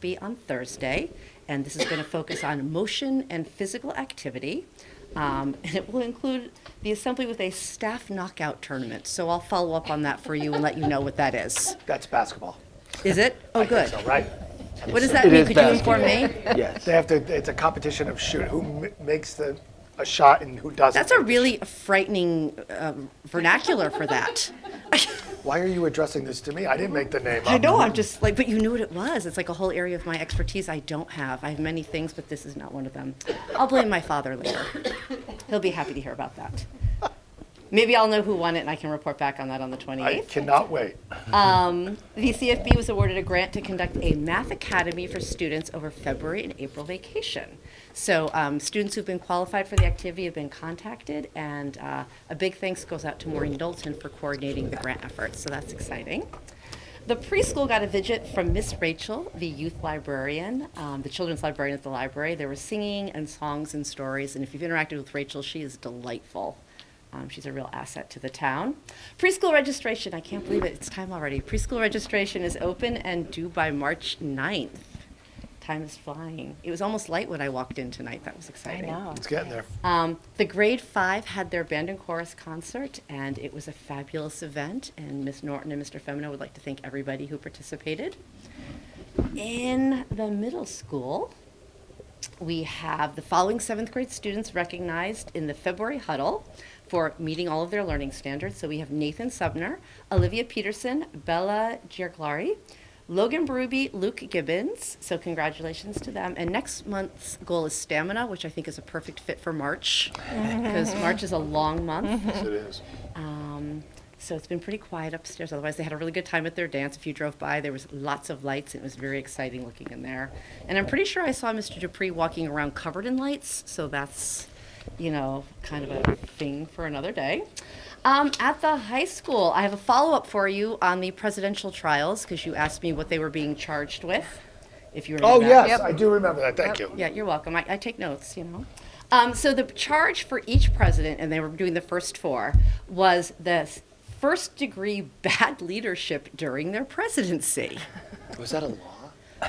be on Thursday, and this is going to focus on motion and physical activity. And it will include the assembly with a staff knockout tournament. So I'll follow up on that for you and let you know what that is. That's basketball. Is it? Oh, I think good. so, right? What does that mean? Could you inform me? Yes. They have to. It's a competition of who makes a shot and who doesn't. That's a really frightening vernacular for that. Why are you addressing this to me? I didn't make the name up. I know, I'm just like, but you knew what it was. It's like a whole area of my expertise I don't have. I have many things, but this is not one of them. I'll blame my father later. He'll be happy to hear about that. Maybe I'll know who won it and I can report back on that on the 28th. I cannot wait. The CFB was awarded a grant to conduct a math academy for students over February and April vacation. So students who've been qualified for the activity have been contacted, and a big thanks goes out to Maureen Dalton for coordinating the grant efforts, so that's exciting. The preschool got a visit from Miss Rachel, the youth librarian, the children's librarian at the library. There was singing and songs and stories, and if you've interacted with Rachel, she is delightful. She's a real asset to the town. Preschool registration, I can't believe it, it's time already. Preschool registration is open and due by March 9th. Time is flying. It was almost light when I walked in tonight. That was exciting. I know. It's getting there. The grade 5 had their band and chorus concert, and it was a fabulous event, and Miss Norton and Mr. Femina would like to thank everybody who participated. In the middle school, we have the following 7th grade students recognized in the February huddle for meeting all of their learning standards. So we have Nathan Subner, Olivia Peterson, Bella Giarglari, Logan Berube, Luke Gibbons, so congratulations to them. And next month's goal is stamina, which I think is a perfect fit for March, because March is a long month. Yes, it is. So it's been pretty quiet upstairs. Otherwise, they had a really good time at their dance. If you drove by, there was lots of lights. It was very exciting looking in there. And I'm pretty sure I saw Mr. Dupree walking around covered in lights, so that's, you know, kind of a thing for another day. At the high school, I have a follow-up for you on the presidential trials, because you asked me what they were being charged with, if you remember Oh, that. yes, Yep. I do remember that. Thank you. Yeah, you're welcome. I take notes, you know. So the charge for each president, and they were doing the first 4, was the first-degree bad leadership during their presidency. Was that a law?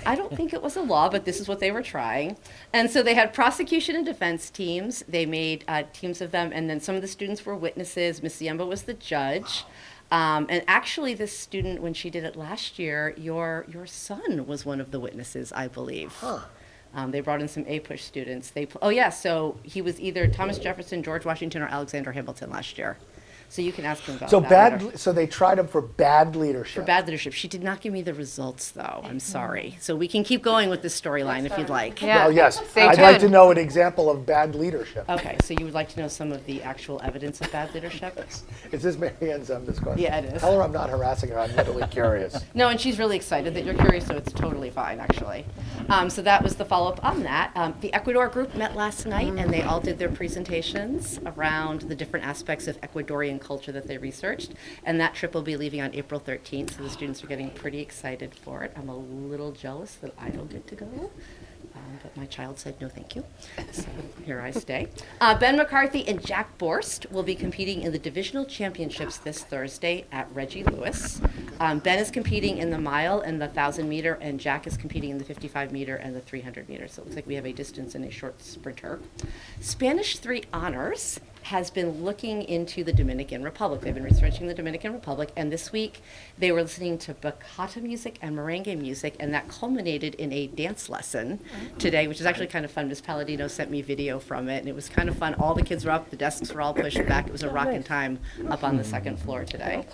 I don't think it was a law, but this is what they were trying. And so they had prosecution and defense teams. They made teams of them, and then some of the students were witnesses. Miss Ziemba was the judge. And actually, this student, when she did it last year, your son was one of the witnesses, I believe. Huh. They brought in some APUSH students. So he was either Thomas Jefferson, George Washington, or Alexander Hamilton last year. So you can ask him about So that later. So they tried him for bad leadership. For bad leadership. She did not give me the results, though. I'm sorry. So we can keep going with this storyline if you'd like. Yeah. Well, yes. Stay I'd like to tuned. know an example of bad leadership. Okay, so you would like to know some of the actual evidence of bad leadership? Is this Mary Ann Zemda's question? Yeah, it is. Tell her I'm not harassing her. I'm literally curious. No, and she's really excited that you're curious, so it's totally fine, actually. So that was the follow-up on that. The Ecuador group met last night, and they all did their presentations around the different aspects of Ecuadorian culture that they researched. And that trip will be leaving on April 13th, so the students are getting pretty excited for it. I'm a little jealous that I don't get to go. But my child said no thank you, so here I stay. Ben McCarthy and Jack Borst will be competing in the divisional championships this Thursday at Reggie Lewis. Ben is competing in the mile and the 1,000-meter, and Jack is competing in the 55-meter and the 300-meter. So it looks like we have a distance and a short sprinter. Spanish 3 Honors has been looking into the Dominican Republic. They've been researching the Dominican Republic, and this week they were listening to bachata music and merengue music, and that culminated in a dance lesson today, which is actually kind of fun. Miss Palladino sent me video from it, and it was kind of fun. All the kids were up, the desks were all pushed back. It was a rockin' time up on the second floor today.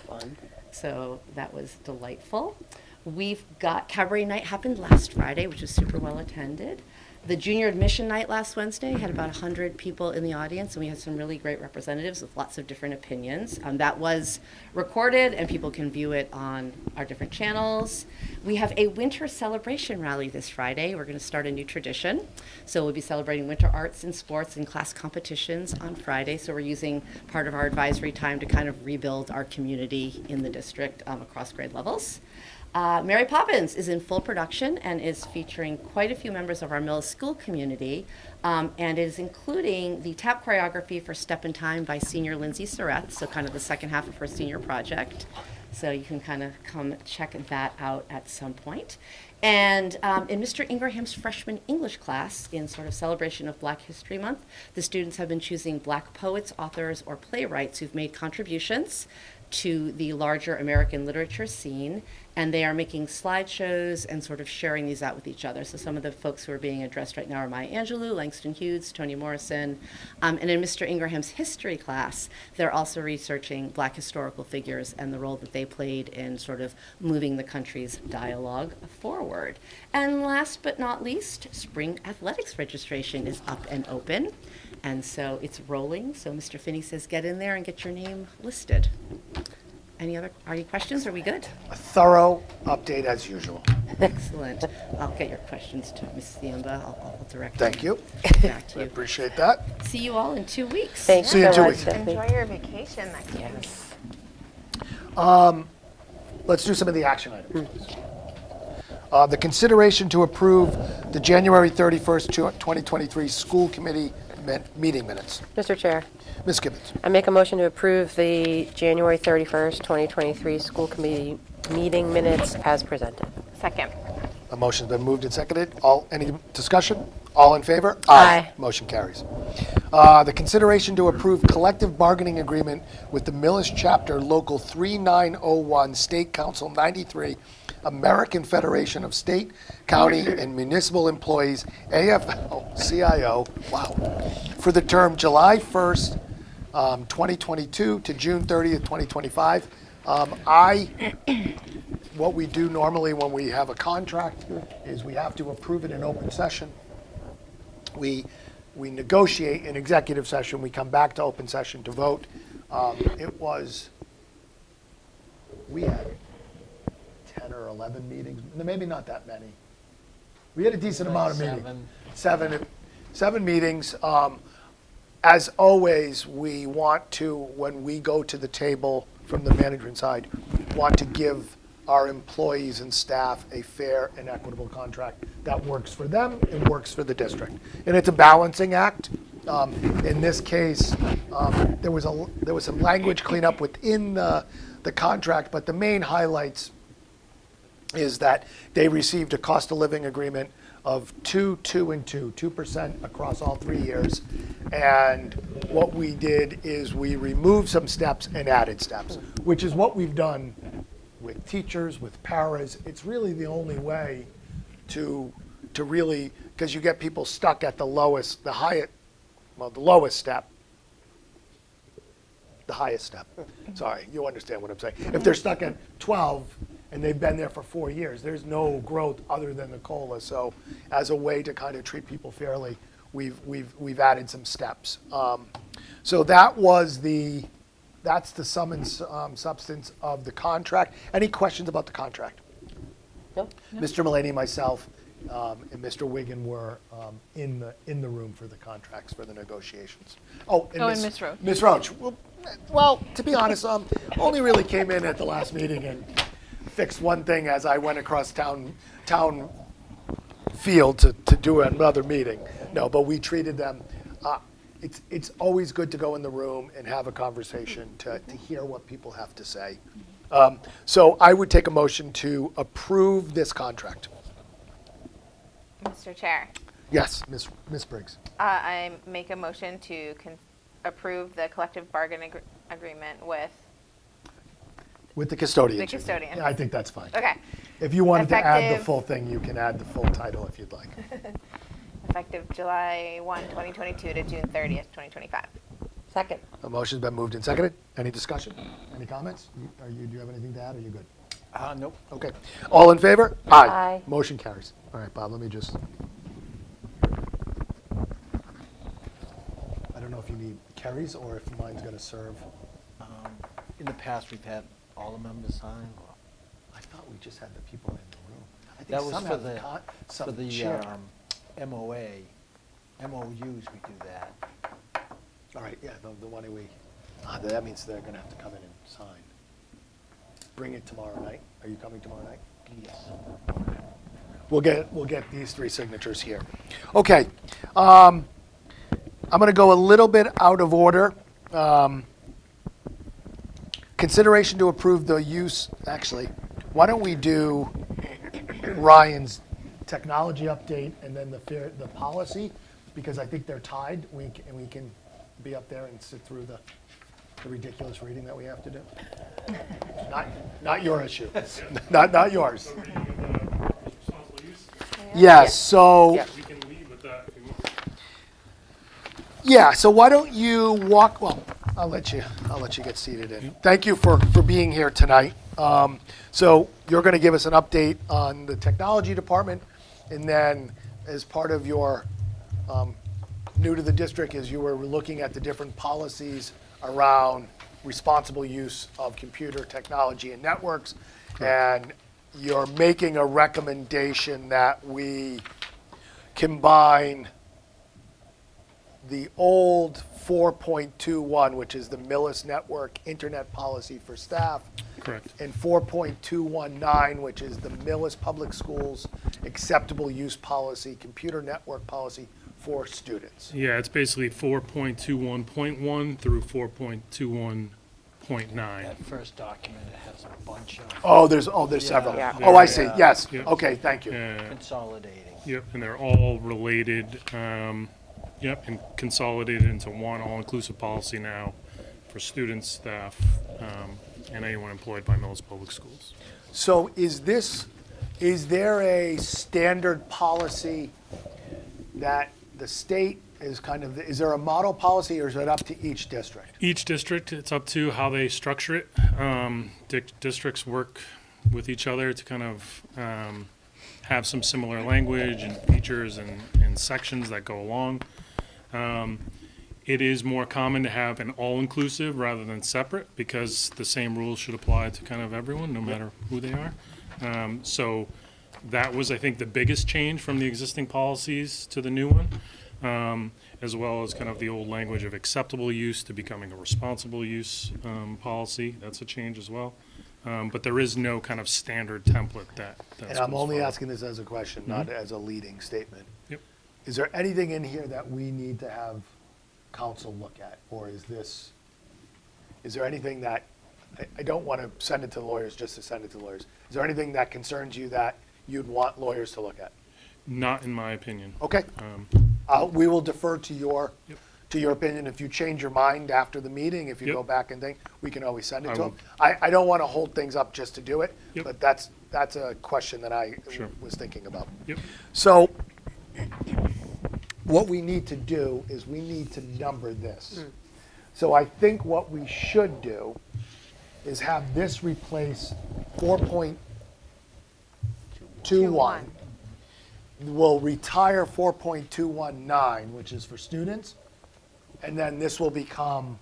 So that was delightful. We've got Cabaret Night happened last Friday, which was super well attended. The junior admission night last Wednesday had about 100 people in the audience, and we had some really great representatives with lots of different opinions. That was recorded, and people can view it on our different channels. We have a winter celebration rally this Friday. We're going to start a new tradition. So we'll be celebrating winter arts and sports and class competitions on Friday. So we're using part of our advisory time to kind of rebuild our community in the district across grade levels. Mary Poppins is in full production and is featuring quite a few members of our Millis school community, and is including the tap choreography for Step in Time by senior Lindsay Surratt, so kind of the second half of her senior project. So you can kind of come check that out at some point. And in Mr. Ingraham's freshman English class, in sort of celebration of Black History Month, the students have been choosing Black poets, authors, or playwrights who've made contributions to the larger American literature scene, and they are making slideshows and sort of sharing these out with each other. So some of the folks who are being addressed right now are Maya Angelou, Langston Hughes, Toni Morrison. And in Mr. Ingraham's history class, they're also researching Black historical figures and the role that they played in sort of moving the country's dialogue forward. And last but not least, spring athletics registration is up and open. And so it's rolling. So Mr. Finney says, get in there and get your name listed. Any questions? Are we good? A thorough update as usual. Excellent. I'll get your questions to Ms. Thiemba. I'll direct Thank you. back to I you. appreciate that. See you all in 2 weeks. Thanks See you in so 2 much, weeks. Stephanie. Enjoy your vacation next week. Yes. Let's do some of the action items. The consideration to approve the January 31st, 2023 school committee meeting minutes. Mr. Chair, Ms. Gibbons. I make a motion to approve the January 31st, 2023 school committee meeting minutes as presented. Second. A motion's been moved and seconded. Any discussion? All in favor? Aye. Motion carries. The consideration to approve collective bargaining agreement with the Millis Chapter Local 3901, State Council 93, American Federation of State, County, and Municipal Employees, AFL-CIO, wow, for the term July 1st, 2022 to June 30th, 2025. What we do normally when we have a contract is we have to approve it in open session. We negotiate in executive session. We come back to open session to vote. We had 10 or 11 meetings, maybe not that many. We had a decent amount of meetings. Seven meetings. As always, we want to, when we go to the table from the management side, want to give our employees and staff a fair and equitable contract that works for them and works for the district. And it's a balancing act. In this case, there was some language cleanup within the contract, but the main highlights is that they received a cost of living agreement of 2% across all 3 years. And what we did is we removed some steps and added steps, which is what we've done with teachers, with paras. It's really the only way to really, because you get people stuck at the lowest step. The highest step. Sorry, you understand what I'm saying. If they're stuck at 12 and they've been there for 4 years, there's no growth other than the COLA. So as a way to kind of treat people fairly, we've added some steps. So that's the sum and substance of the contract. Any questions about the contract? No. Mr. Mulaney, myself, and Mr. Wigan were in the room for the contracts for the negotiations. And Ms. Roach. Ms. Roach. Well, to be honest, only really came in at the last meeting and fixed one thing as I went across town field to do another meeting. No, but we treated them. It's always good to go in the room and have a conversation to hear what people have to say. So I would take a motion to approve this contract. Mr. Chair, Yes, Ms. Briggs. I make a motion to approve the collective bargaining agreement with With the custodian. the custodian. Yeah, I think that's fine. Okay. If you wanted to add the Effective- full thing, you can add the full title if you'd like. Effective July 1, 2022 to June 30th, 2025. Second. A motion's been moved and seconded. Any discussion? Any comments? Do you have anything to add? Are you good? Nope. Okay. All in favor? Aye. Motion carries. All right, Bob, let me just. I don't know if you need Kerry's or if mine's going to serve. In the past, we've had all the members sign. I thought we just had the people in the room. I think That was some for have the, some for the chair. MOA, MOUs, we do that. All right, yeah, the one that means they're going to have to come in and sign. Bring it tomorrow night. Are you coming tomorrow night? Yes. We'll get these three signatures here. Okay. I'm going to go a little bit out of order. Consideration to approve the use, actually, why don't we do, Ryan's technology update and then the policy, because I think they're tied. We can be up there and sit through the ridiculous reading that we have to do. Not your issue. Not yours. Yes, so. Yeah. We can leave with that if you want. Yeah, so why don't you walk, well, I'll let you get seated in. Thank you for being here tonight. So you're going to give us an update on the technology department, and then as part of your new to the district, as you were looking at the different policies around responsible use of computer technology and networks, and you're making a recommendation that we combine the old 4.21, which is the Millis Network Internet Policy for Staff, Correct. and 4.219, which is the Millis Public Schools Acceptable Use Policy, Computer Network Policy for students. Yeah, it's basically 4.21.1 through 4.21.9. That first document, it has a bunch of Oh, there's several. Yeah. Oh, I see, Yeah. yes. Yeah. Okay, thank you. consolidating. Yep, and they're all related, yep, and consolidated into one all-inclusive policy now for students, staff, and anyone employed by Millis Public Schools. So is there a standard policy that the state is is there a model policy, or is it up to each district? Each district, it's up to how they structure it. Districts work with each other to kind of have some similar language and features and sections that go along. It is more common to have an all-inclusive rather than separate, because the same rules should apply to kind of everyone, no matter who they are. So that was, I think, the biggest change from the existing policies to the new one, as well as kind of the old language of acceptable use to becoming a responsible use policy. That's a change as well. But there is no kind of standard template that. And I'm only asking this as a question, not as a leading statement. Yep. Is there anything in here that we need to have council look at, or is there anything that, I don't want to send it to the lawyers just to send it to the lawyers. Is there anything that concerns you that you'd want lawyers to look at? Not in my opinion. Okay. We will defer to your opinion. If you change your mind after the meeting, if you Yep. go back and think, we can always send it I to will. them. I don't want to hold things up just to do it, Yep. but that's a question that I Sure. was thinking about. Yep. So what we need to do is we need to number this. So I think what we should do is have this replace 4.21. We'll retire 4.219, which is for students, and then this will become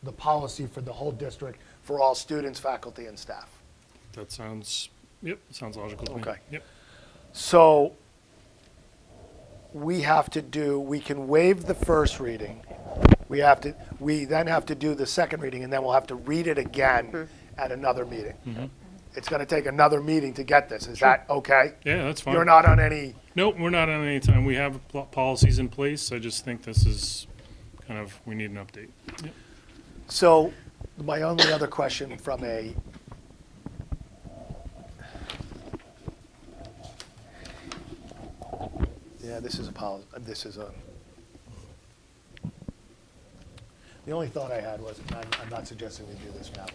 the policy for the whole district for all students, faculty, and staff. That sounds, yep, sounds logical to me. Okay. Yep. So we can waive the first reading. We then have to do the second reading, and then we'll have to read it again at another meeting. It's going to take another meeting to get this. Is that okay? Yeah, that's fine. You're not on any, Nope, we're not on any time. We have policies in place. I just think this is kind of, we need an update. Yep. so my only other question from this is the only thought I had was, and I'm not suggesting we do this now,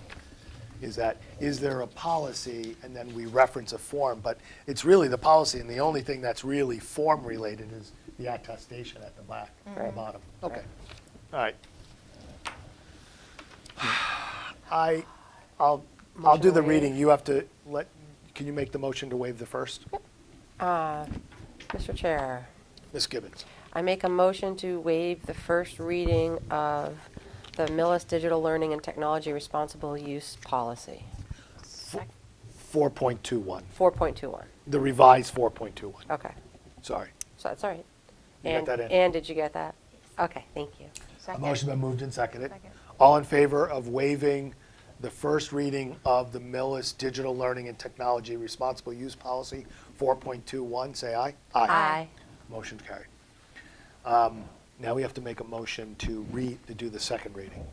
is there a policy, and then we reference a form, but it's really the policy, and the only thing that's really form related is the attestation at the back, at the bottom. Okay, all right. I'll do the reading. You have to can you make the motion to waive the first? Mr. Chair, Ms. Gibbons. I make a motion to waive the first reading of the Millis Digital Learning and Technology Responsible Use Policy, 4.21, 4.21. the revised 4.21. Okay, Sorry. so that's all right. You got that in? And did you get that? Okay, thank you. A motion been moved and seconded. Second. All in favor of waiving the first reading of the Millis Digital Learning and Technology Responsible Use Policy 4.21, say aye. Aye. Motion carried. Now we have to make a motion to do the second reading.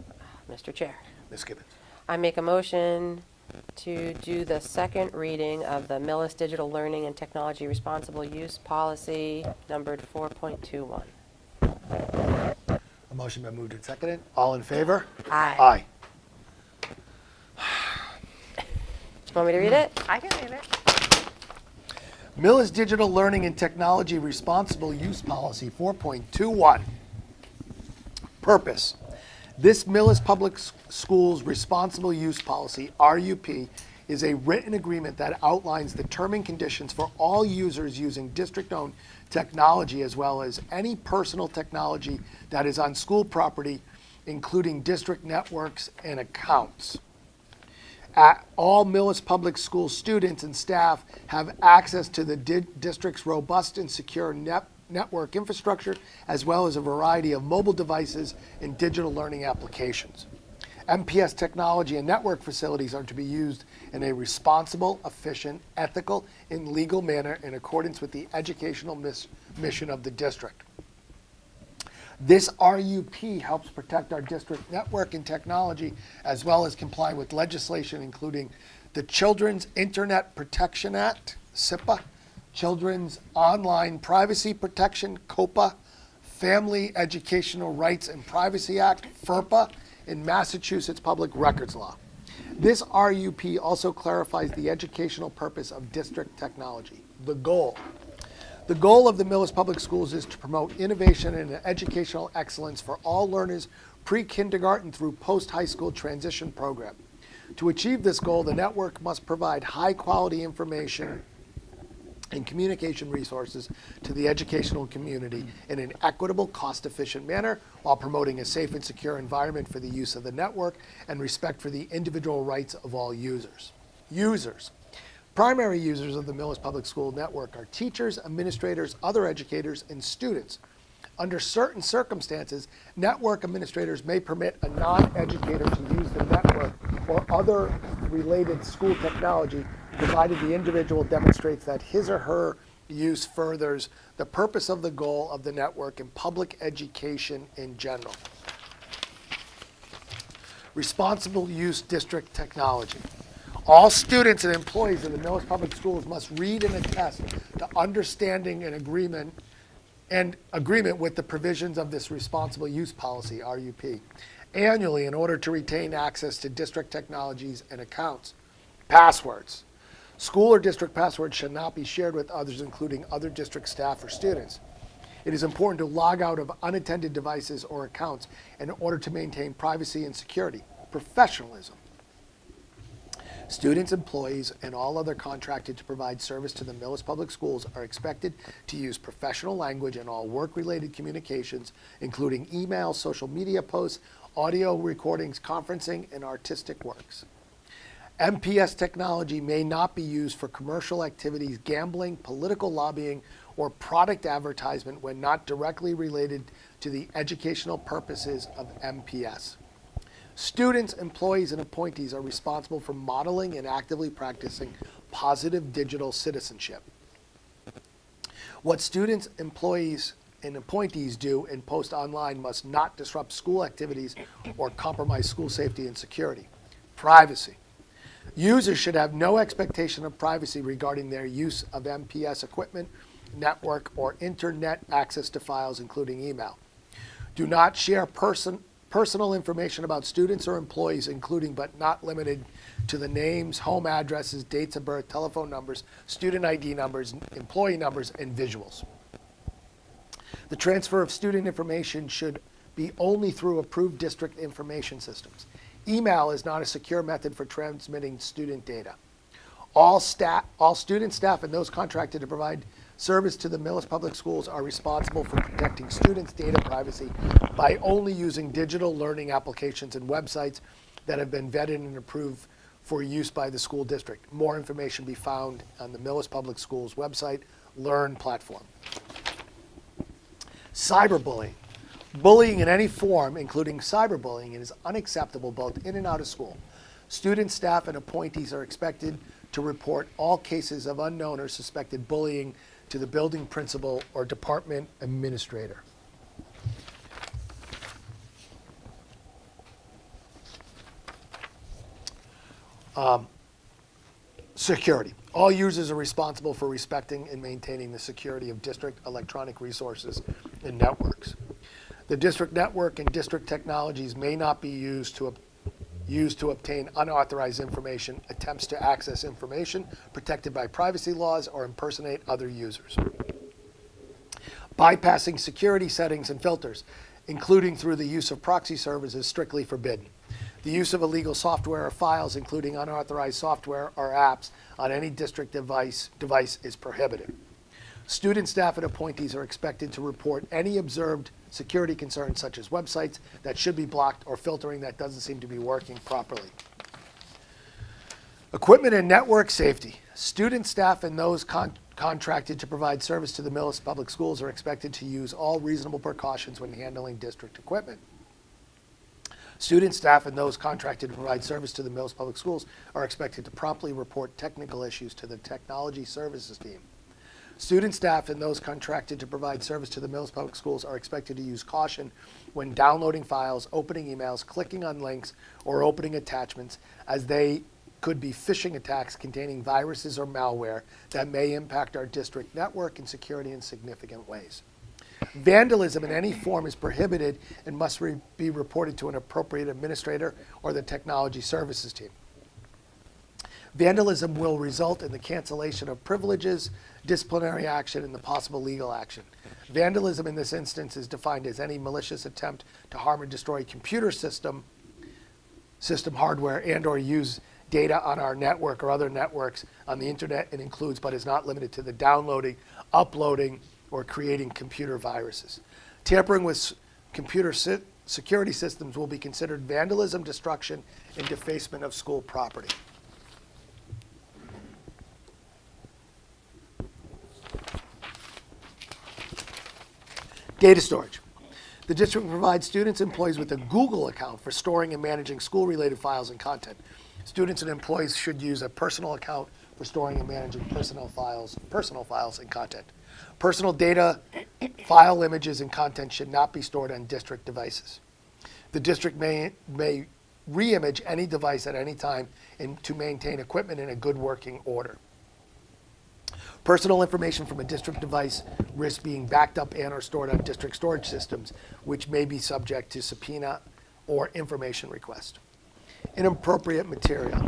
Mr. Chair, Ms. Gibbons. I make a motion to do the second reading of the Millis Digital Learning and Technology Responsible Use Policy, numbered 4.21. A motion been moved and seconded. All in favor? Aye. Aye. Want me to read it? I can read it. Millis Digital Learning and Technology Responsible Use Policy 4.21. Purpose. This Millis Public Schools Responsible Use Policy, RUP, is a written agreement that outlines the term and conditions for all users using district-owned technology as well as any personal technology that is on school property, including district networks and accounts. All Millis Public School students and staff have access to the district's robust and secure network infrastructure, as well as a variety of mobile devices and digital learning applications. MPS technology and network facilities are to be used in a responsible, efficient, ethical, and legal manner in accordance with the educational mission of the district. This RUP helps protect our district network and technology, as well as comply with legislation including the Children's Internet Protection Act, SIPA, Children's Online Privacy Protection, COPA, Family Educational Rights and Privacy Act, FERPA, and Massachusetts Public Records Law. This RUP also clarifies the educational purpose of district technology. The goal of the Millis Public Schools is to promote innovation and educational excellence for all learners pre-kindergarten through post-high school transition program. To achieve this goal, the network must provide high-quality information and communication resources to the educational community in an equitable, cost-efficient manner while promoting a safe and secure environment for the use of the network and respect for the individual rights of all users. Primary users of the Millis Public School network are teachers, administrators, other educators, and students. Under certain circumstances, network administrators may permit a non-educator to use the network or other related school technology, provided the individual demonstrates that his or her use furthers the purpose of the goal of the network and public education in general. Responsible use district technology. All students and employees of the Millis Public Schools must read and attest to understanding and agreement with the provisions of this responsible use policy, RUP, annually in order to retain access to district technologies and accounts. Passwords. School or district passwords should not be shared with others, including other district staff or students. It is important to log out of unattended devices or accounts in order to maintain privacy and security. Professionalism. Students, employees, and all other contracted to provide service to the Millis Public Schools are expected to use professional language in all work-related communications, including email, social media posts, audio recordings, conferencing, and artistic works. MPS technology may not be used for commercial activities, gambling, political lobbying, or product advertisement when not directly related to the educational purposes of MPS. Students, employees, and appointees are responsible for modeling and actively practicing positive digital citizenship. What students, employees, and appointees do and post online must not disrupt school activities or compromise school safety and security. Privacy. Users should have no expectation of privacy regarding their use of MPS equipment, network, or internet access to files, including email. Do not share personal information about students or employees, including but not limited to the names, home addresses, dates of birth, telephone numbers, student ID numbers, employee numbers, and visuals. The transfer of student information should be only through approved district information systems. Email is not a secure method for transmitting student data. All student staff and those contracted to provide service to the Millis Public Schools are responsible for protecting students' data privacy by only using digital learning applications and websites that have been vetted and approved for use by the school district. More information be found on the Millis Public Schools website, Learn platform. Cyberbullying. Bullying in any form, including cyberbullying, is unacceptable both in and out of school. Students, staff, and appointees are expected to report all cases of unknown or suspected bullying to the building principal or department administrator. Security. All users are responsible for respecting and maintaining the security of district electronic resources and networks. The district network and district technologies may not be used to obtain unauthorized information, attempts to access information protected by privacy laws, or impersonate other users. Bypassing security settings and filters, including through the use of proxy servers, is strictly forbidden. The use of illegal software or files, including unauthorized software or apps, on any district device is prohibited. Student, staff, and appointees are expected to report any observed security concerns, such as websites that should be blocked or filtering that doesn't seem to be working properly. Equipment and network safety. Student, staff, and those contracted to provide service to the Millis Public Schools are expected to use all reasonable precautions when handling district equipment. Student, staff, and those contracted to provide service to the Millis Public Schools are expected to promptly report technical issues to the Technology Services Team. Student, staff, and those contracted to provide service to the Millis Public Schools are expected to use caution when downloading files, opening emails, clicking on links, or opening attachments, as they could be phishing attacks containing viruses or malware that may impact our district network and security in significant ways. Vandalism in any form is prohibited and must be reported to an appropriate administrator or the Technology Services Team. Vandalism will result in the cancellation of privileges, disciplinary action, and the possible legal action. Vandalism in this instance is defined as any malicious attempt to harm or destroy computer system hardware and or use data on our network or other networks on the internet, and includes but is not limited to the downloading, uploading, or creating computer viruses. Tampering with computer security systems will be considered vandalism, destruction, and defacement of school property. Data storage. The district provides students and employees with a Google account for storing and managing school-related files and content. Students and employees should use a personal account for storing and managing personal files and content. Personal data, file images, and content should not be stored on district devices. The district may re-image any device at any time and to maintain equipment in a good working order. Personal information from a district device risks being backed up and or stored on district storage systems, which may be subject to subpoena or information request. Inappropriate material.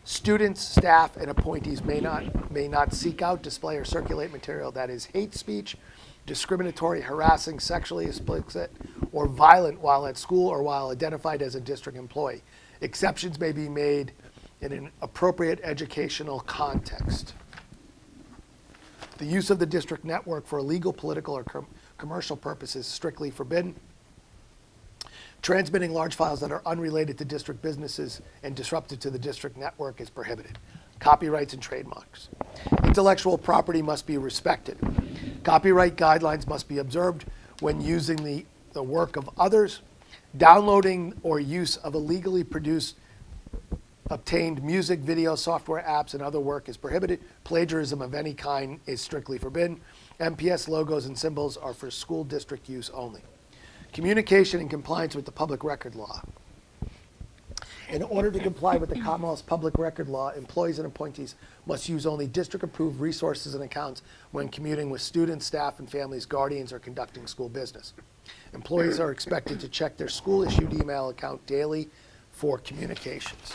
Students, staff, and appointees may not seek out, display, or circulate material that is hate speech, discriminatory, harassing, sexually explicit, or violent while at school or while identified as a district employee. Exceptions may be made in an appropriate educational context. The use of the district network for illegal, political, or commercial purposes is strictly forbidden. Transmitting large files that are unrelated to district businesses and disruptive to the district network is prohibited. Copyrights and trademarks. Intellectual property must be respected. Copyright guidelines must be observed when using the work of others. Downloading or use of illegally obtained music, video, software, apps, and other work is prohibited. Plagiarism of any kind is strictly forbidden. MPS logos and symbols are for school district use only. Communication in compliance with the public record law. In order to comply with the Commonwealth's public record law, employees and appointees must use only district-approved resources and accounts when commuting with students, staff, and families, guardians, or conducting school business. Employees are expected to check their school-issued email account daily for communications.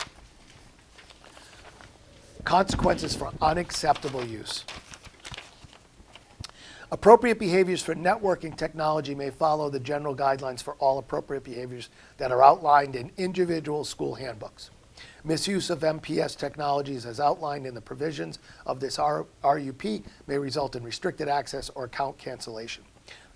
Consequences for unacceptable use. Appropriate behaviors for networking technology may follow the general guidelines for all appropriate behaviors that are outlined in individual school handbooks. Misuse of MPS technologies as outlined in the provisions of this RUP may result in restricted access or account cancellation.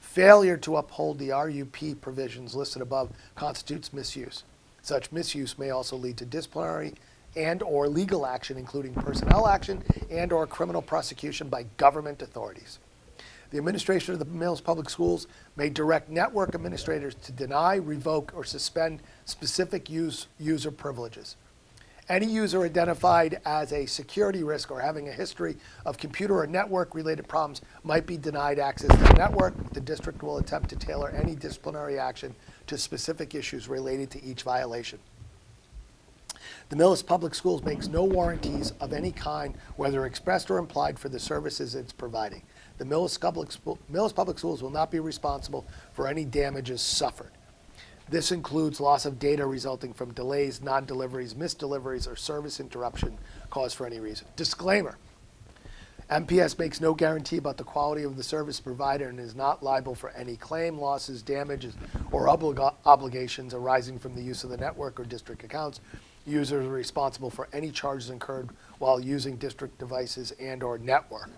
Failure to uphold the RUP provisions listed above constitutes misuse. Such misuse may also lead to disciplinary and or legal action, including personnel action and or criminal prosecution by government authorities. The administration of the Millis Public Schools may direct network administrators to deny, revoke, or suspend specific user privileges. Any user identified as a security risk or having a history of computer or network-related problems might be denied access to the network. The district will attempt to tailor any disciplinary action to specific issues related to each violation. The Millis Public Schools makes no warranties of any kind, whether expressed or implied, for the services it's providing. The Millis Public Schools will not be responsible for any damages suffered. This includes loss of data resulting from delays, non-deliveries, missed deliveries, or service interruption caused for any reason. Disclaimer: MPS makes no guarantee about the quality of the service provided and is not liable for any claim, losses, damages, or obligations arising from the use of the network or district accounts. Users are responsible for any charges incurred while using district devices and/or network.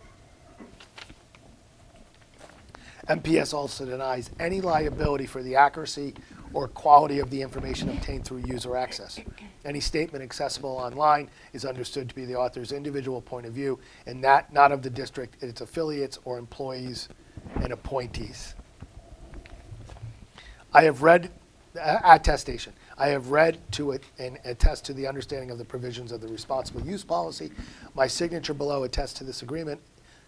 MPS also denies any liability for the accuracy or quality of the information obtained through user access. Any statement accessible online is understood to be the author's individual point of view, and that not of the district, its affiliates, or employees and appointees. I have read attestation. I have read to it and attest to the understanding of the provisions of the responsible use policy. My signature below attests to this agreement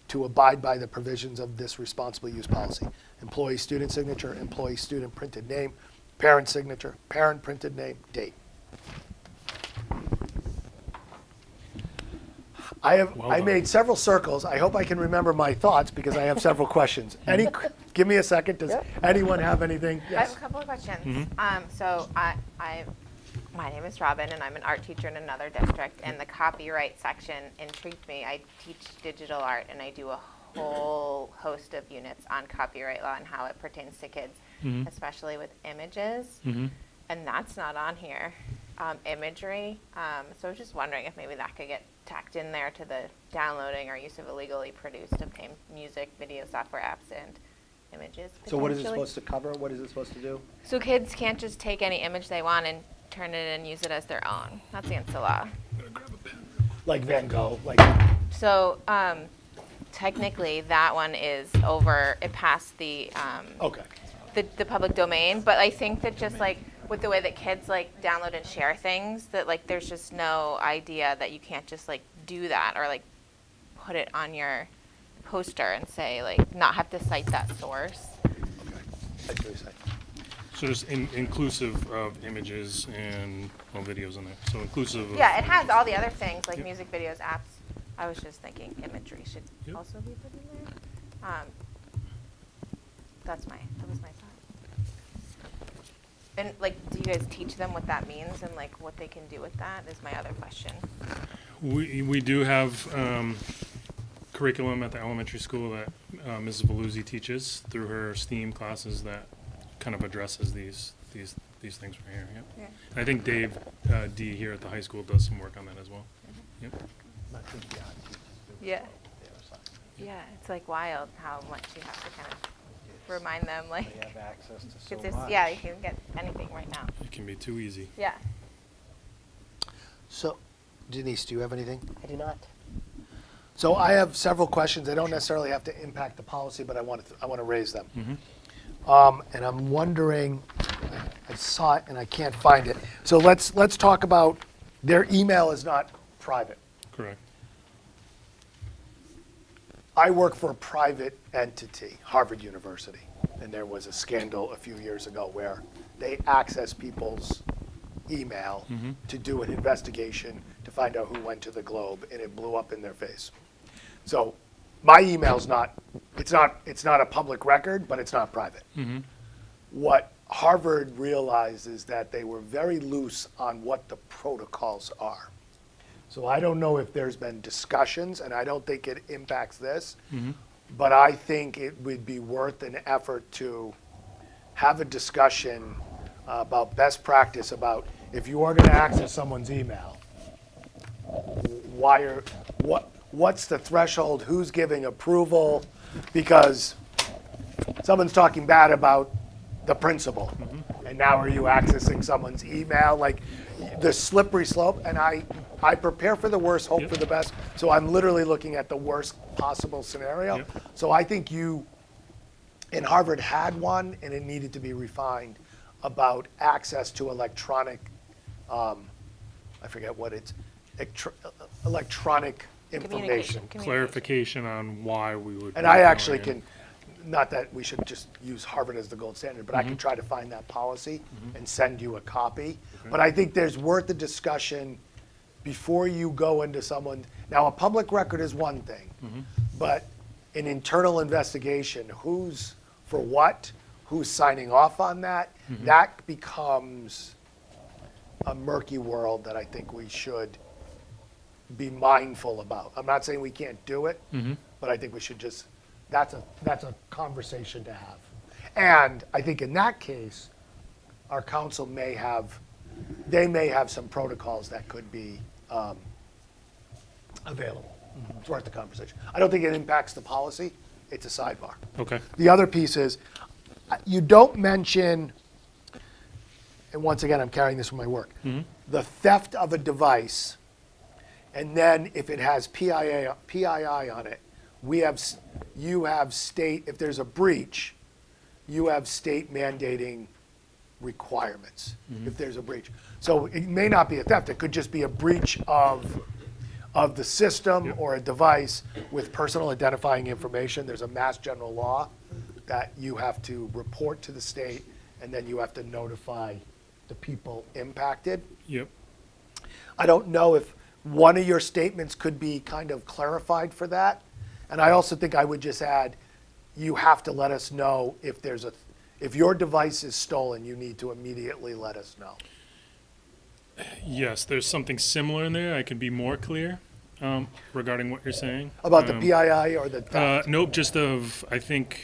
to abide by the provisions of this responsible use policy. Employee student signature, employee student printed name, parent signature, parent printed name, date. Well I done. made several circles. I hope I can remember my thoughts because I have several questions. Give me a second. Does anyone have anything? I have a couple of questions. So my name is Robin, and I'm an art teacher in another district, and the copyright section intrigued me. I teach digital art, and I do a whole host of units on copyright law and how it pertains to kids, especially with images, and that's not on here. Imagery. So I was just wondering if maybe that could get tacked in there to the downloading or use of illegally produced, obtained music, video, software apps, and images. So what is it potentially. supposed to cover? What is it supposed to do? So kids can't just take any image they want and turn it and use it as their own. That's against the law. Like Van Gogh, like So technically, that one is over. It passed the okay. the public domain. But I think that just like with the way that kids like download and share things, that like there's just no idea that you can't just like do that or like put it on your poster and say like not have to cite that source. Okay. I see what you're saying. So just inclusive of images and videos in there. So inclusive of. Yeah, it has all the other things like Yep. music videos, apps. I was just thinking imagery should Yep. also be put in there. That was my thought. And like, do you guys teach them what that means and like what they can do with that? Is my other question. We do have curriculum at the elementary school that Mrs. Veluzzi teaches through her STEAM classes that kind of addresses these things right here. Yep. Yeah. And I think Dave D here at the high school does some work on that as well. Yep. Not too bad. Yeah. Yeah, it's like wild how much you have to kind of remind them like. They have access to so 'Cause there's, much. yeah, you can get anything right now. It can be too easy. Yeah. So, Denise, do you have anything? I do not. So I have several questions. They don't necessarily have to impact the policy, but I want to raise them. And I'm wondering, I saw it and I can't find it. So let's talk about their email is not private. Correct. I work for a private entity, Harvard University, and there was a scandal a few years ago where they access people's email to do an investigation to find out who went to the Globe, and it blew up in their face. So my email's it's not a public record, but it's not private. What Harvard realized is that they were very loose on what the protocols are. So I don't know if there's been discussions, and I don't think it impacts this, but I think it would be worth an effort to have a discussion about best practice about if you are going to access someone's email, what's the threshold, who's giving approval, because someone's talking bad about the principal, and now are you accessing someone's email? Like the slippery slope, and I prepare for the worst, hope for the best, so I'm literally looking at the worst possible scenario. So I think and Harvard had one, and it needed to be refined about access to electronic, I forget what it's, electronic information. Clarification on why we would. And I actually can, not that we should just use Harvard as the gold standard, but I could try to find that policy and send you a copy. But I think there's worth the discussion before you go into someone. Now, a public record is one thing, but an internal investigation, who's for what, who's signing off on that, that becomes a murky world that I think we should be mindful about. I'm not saying we can't do it, but I think we should just, that's a conversation to have. And I think in that case, our council may have some protocols that could be available. It's worth the conversation. I don't think it impacts the policy. It's a sidebar. Okay. The other piece is, you don't mention, and once again, I'm carrying this from my work, the theft of a device, and then if it has PII on it, you have state, if there's a breach, you have state mandating requirements if there's a breach. So it may not be a theft, it could just be a breach of the system or a device with personal identifying information. There's a Mass General Law that you have to report to the state, and then you have to notify the people impacted. Yep. I don't know if one of your statements could be kind of clarified for that. And I also think I would just add, you have to let us know if your device is stolen, you need to immediately let us know. Yes, there's something similar in there. I could be more clear regarding what you're saying. About the PII or the theft? Nope, just I think,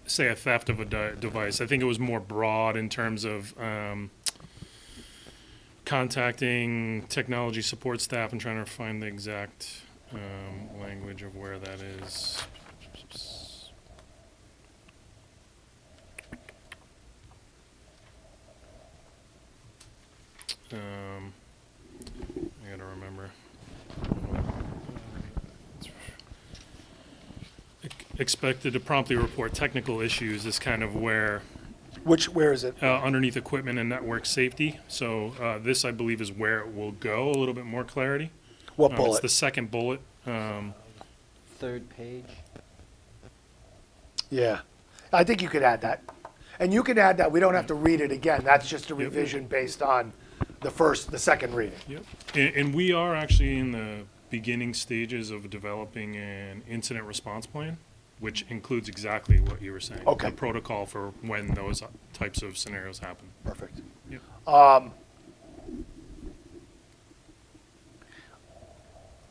say a theft of a device. I think it was more broad in terms of contacting technology support staff and trying to find the exact language of where that is. I gotta remember. Expected to promptly report technical issues is kind of where Where is it? underneath equipment and network safety. So this, I believe, is where it will go. A little bit more clarity. What It's bullet? the second bullet. Third page. Yeah. I think you could add that. And you can add that. We don't have to read it again. That's just a revision based on the second reading. Yep. And we are actually in the beginning stages of developing an incident response plan, which includes exactly what you were saying. Okay. The protocol for when those types of scenarios happen. Perfect. Yep.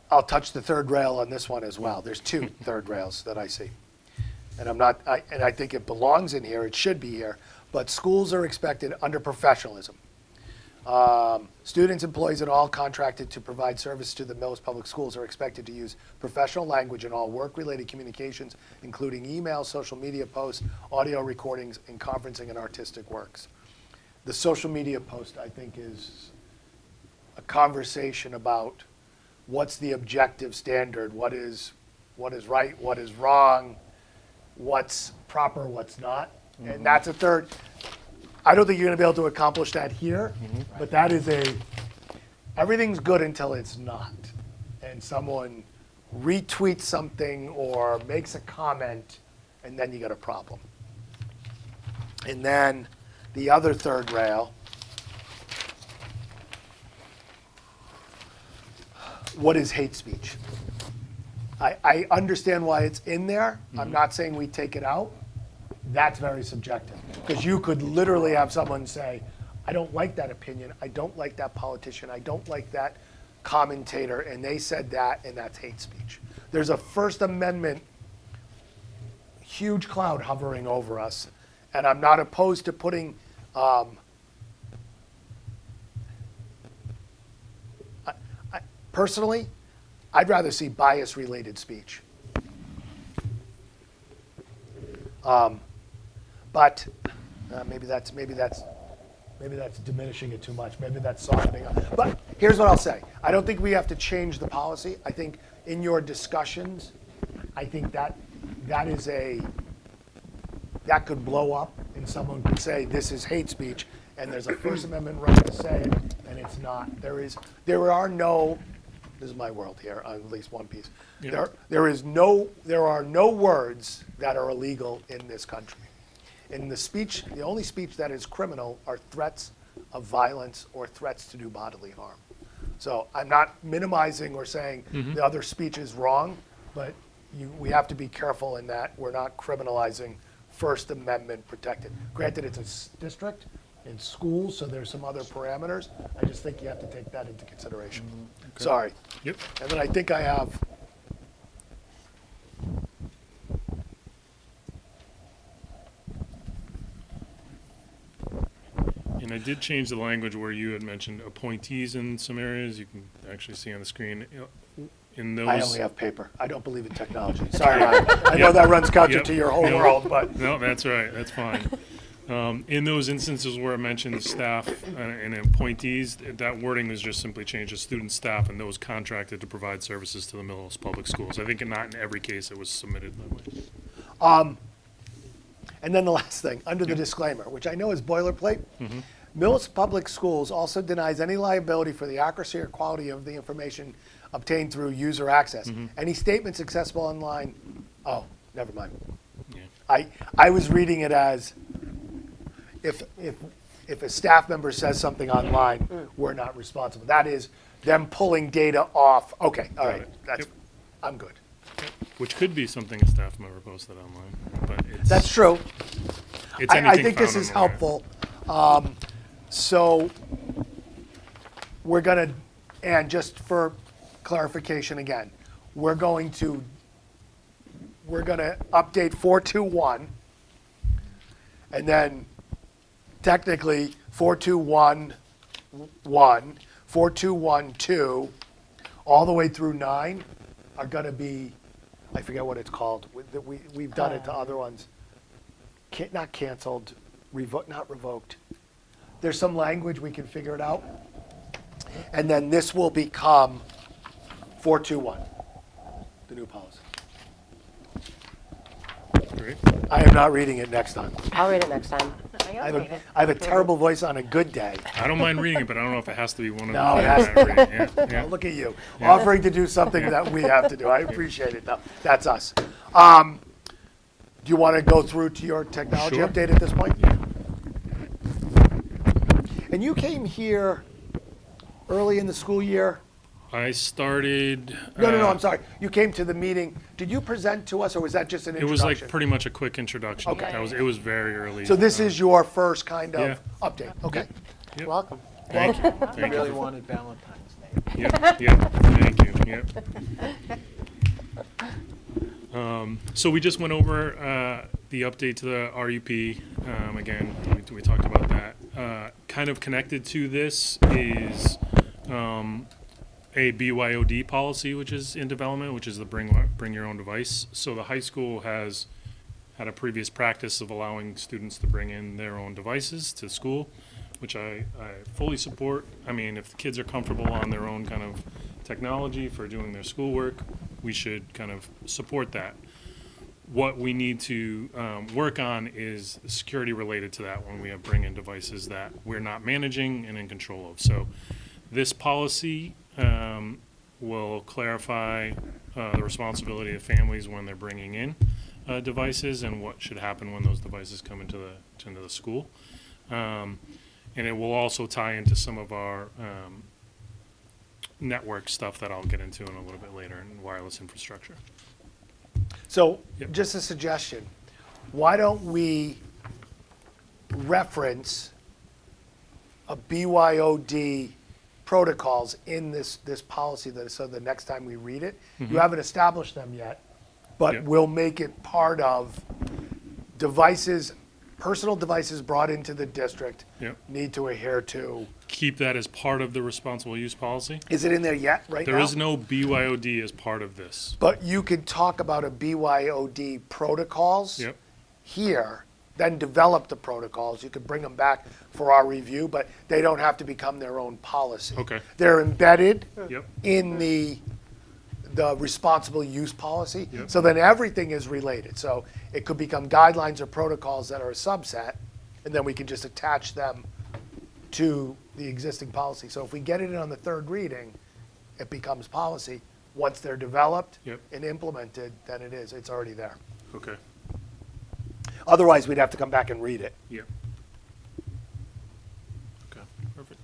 I'll touch the third rail on this one as well. There's two third rails that I see. And I think it belongs in here, it should be here, but schools are expected under professionalism. Students, employees, and all contracted to provide service to the Millis Public Schools are expected to use professional language in all work-related communications, including emails, social media posts, audio recordings, and conferencing and artistic works. The social media post, I think, is a conversation about what's the objective standard, what is right, what is wrong, what's proper, what's not. And that's a third. I don't think you're going to be able to accomplish that here, but that is everything's good until it's not. And someone retweets something or makes a comment, and then you got a problem. And then the other third rail, what is hate speech? I understand why it's in there. I'm not saying we take it out. That's very subjective. Because you could literally have someone say, I don't like that opinion, I don't like that politician, I don't like that commentator, and they said that, and that's hate speech. There's a First Amendment huge cloud hovering over us, and I'm not opposed to putting personally, I'd rather see bias-related speech. But maybe that's diminishing it too much. Maybe that's softening up. But here's what I'll say. I don't think we have to change the policy. I think in your discussions, I think that could blow up, and someone could say this is hate speech, and there's a First Amendment right to say it, and it's not. There are no this is my world here, on at least one piece. Yeah. There are no words that are illegal in this country. In the speech, the only speech that is criminal are threats of violence or threats to do bodily harm. So I'm not minimizing or saying the other speech is wrong, but we have to be careful in that we're not criminalizing First Amendment protected. Granted, it's a district in schools, so there's some other parameters. I just think you have to take that into consideration. Sorry. Yep. And then I think I have, And I did change the language where you had mentioned appointees in some areas. You can actually see on the screen. In those, I only have paper. I don't believe in technology. Sorry, I know that runs counter Yep. to your whole No. world, but No, that's right. That's fine. In those instances where it mentioned staff and appointees, that wording was just simply changed to student staff and those contracted to provide services to the Millis Public Schools. I think not in every case it was submitted that way. and then the last thing, under the disclaimer, which I know is boilerplate, Millis Public Schools also denies any liability for the accuracy or quality of the information obtained through user access. Any statements accessible online, oh, never mind. Yeah. I was reading it as if a staff member says something online, we're not responsible. That is them pulling data off. Okay, all right, it. that's, Yep. I'm good. Which could be something a staff member posted online, but it's That's true. It's I anything think this found is online. helpful. So we're gonna, and just for clarification again, we're gonna update 421, and then technically 4211, 4212, all the way through 9 are gonna be, I forget what it's called. We've done it to other ones. Not canceled, not revoked. There's some language, we can figure it out. And then this will become 421, the new policy. Great. I am not reading it next time. I'll read it next time. I have a terrible voice on a good day. I don't mind reading it, but I don't know if it has to be one of No, the it has things I read. Yeah, yeah. Look at you, offering to do something that we have to do. I appreciate it, though. That's us. Do you want to go through to your technology Sure. update at this point? And you came here early in the school year? I started. No, I'm sorry. You came to the meeting. Did you present to us, or was that just an It introduction? was like pretty much a quick introduction. Okay. It was very early. So this is your first kind of Yeah. update? Okay. Yep. Welcome. Thank you. I Thank really you. wanted Valentine's Day. Yep, yep, thank you, yep. So we just went over the update to the RUP. Again, we talked about that. Kind of connected to this is a BYOD policy, which is in development, which is the bring your own device. So the high school has had a previous practice of allowing students to bring in their own devices to school, which I fully support. I mean, if the kids are comfortable on their own kind of technology for doing their schoolwork, we should kind of support that. What we need to work on is security related to that when we have bring in devices that we're not managing and in control of. So this policy will clarify the responsibility of families when they're bringing in devices and what should happen when those devices come into the school. And it will also tie into some of our network stuff that I'll get into in a little bit later in wireless infrastructure. So Yep. just a suggestion. Why don't we reference a BYOD protocols in this policy, so the next time we read it, you haven't established them yet, but Yep. we'll make it part of devices, personal devices brought into the district Yep. need to adhere to. Keep that as part of the responsible use policy. Is it in there yet, right now? There is no BYOD as part of this. But you could talk about a BYOD protocols Yep. here, then develop the protocols. You could bring them back for our review, but they don't have to become their own policy. Okay. They're embedded Yep. in the responsible use policy. Yep. So then everything is related. So it could become guidelines or protocols that are a subset, and then we can just attach them to the existing policy. So if we get it in on the third reading, it becomes policy. Once they're developed Yep. and implemented, then it's already there. Okay. Otherwise, we'd have to come back and read it. Yep. Okay, perfect.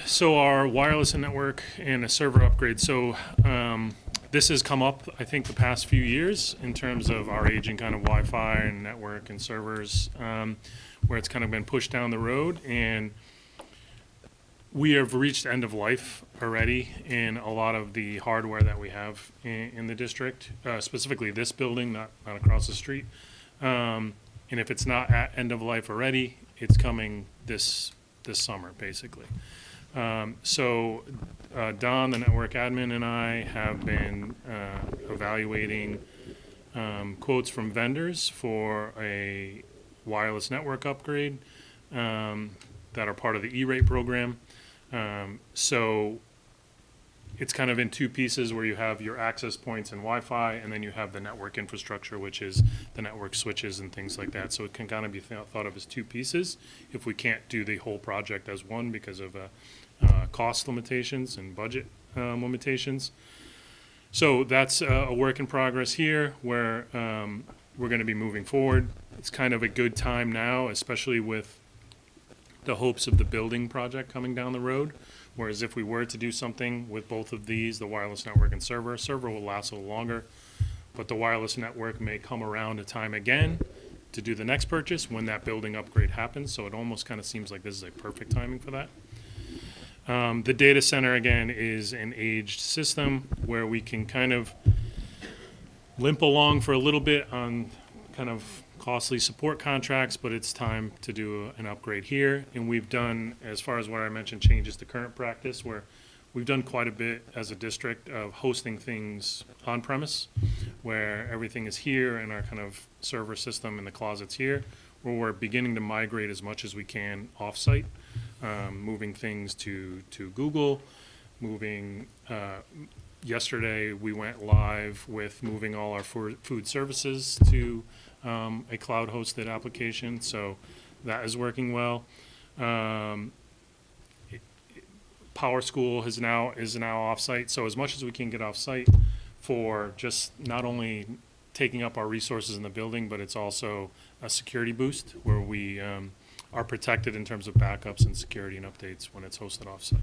So our wireless and network and a server upgrade. So this has come up, I think, the past few years in terms of our aging kind of Wi-Fi and network and servers, where it's kind of been pushed down the road. And we have reached end of life already in a lot of the hardware that we have in the district, specifically this building, not across the street. And if it's not at end of life already, it's coming this summer, basically. So Don, the network admin, and I have been evaluating quotes from vendors for a wireless network upgrade that are part of the E-rate program. So it's kind of in two pieces where you have your access points and Wi-Fi, and then you have the network infrastructure, which is the network switches and things like that. So it can kind of be thought of as two pieces if we can't do the whole project as one because of cost limitations and budget limitations. So that's a work in progress here where we're going to be moving forward. It's kind of a good time now, especially with the hopes of the building project coming down the road. Whereas if we were to do something with both of these, the wireless network and server will last a little longer, but the wireless network may come around a time again to do the next purchase when that building upgrade happens. So it almost kind of seems like this is a perfect timing for that. The data center, again, is an aged system where we can kind of limp along for a little bit on kind of costly support contracts, but it's time to do an upgrade here. And we've done, as far as what I mentioned, changes to current practice, where we've done quite a bit as a district of hosting things on premise, where everything is here in our kind of server system and the closets here, where we're beginning to migrate as much as we can offsite, moving things to Google, moving. Yesterday, we went live with moving all our food services to a cloud-hosted application, so that is working well. Power School is now off-site, so as much as we can get off-site for just not only taking up our resources in the building, but it's also a security boost where we are protected in terms of backups and security and updates when it's hosted off-site.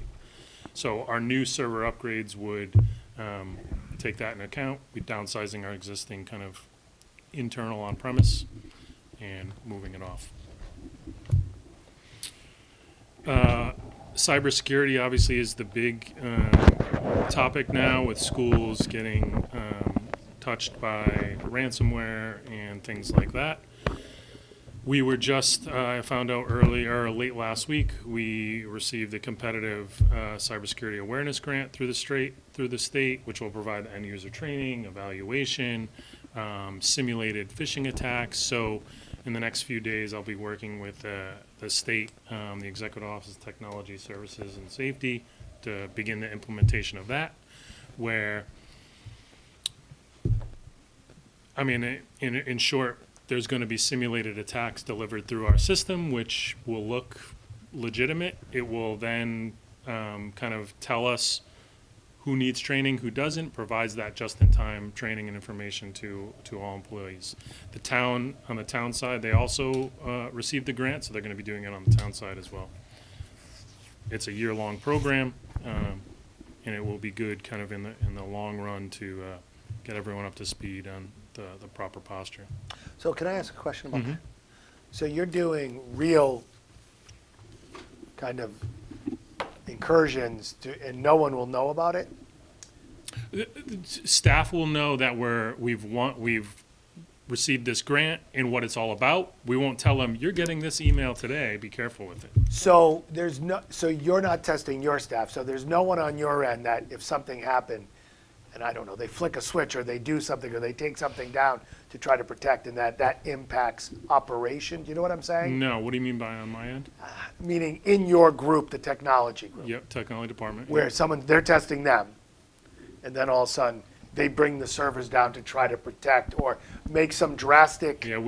So our new server upgrades would take that into account. We're downsizing our existing kind of internal on-premise and moving it off. Cybersecurity obviously is the big topic now, with schools getting touched by ransomware and things like that. We were just, I found out late last week, we received a competitive cybersecurity awareness grant through the state, which will provide end user training, evaluation, simulated phishing attacks. So in the next few days, I'll be working with the state, the Executive Office of Technology Services and Safety, to begin the implementation of that, where, I mean, in short, there's going to be simulated attacks delivered through our system, which will look legitimate. It will then kind of tell us who needs training, who doesn't, provides that just-in-time training and information to all employees. The town, on the town side, they also received the grant, so they're going to be doing it on the town side as well. It's a year-long program, and it will be good kind of in the long run to get everyone up to speed on the proper posture. So can I ask a question about that? So you're doing real kind of incursions and no one will know about it? Staff will know that we've received this grant and what it's all about. We won't tell them, you're getting this email today, be careful with it. So so you're not testing your staff, so there's no one on your end that if something happened, and I don't know, they flick a switch or they do something or they take something down to try to protect, and that impacts operation. Do you know what I'm saying? No, what do you mean by on my end? Meaning in your group, the technology group, Yep, technology department. where they're testing them, and then all of a sudden they bring the servers down to try to protect or make some drastic. Yeah,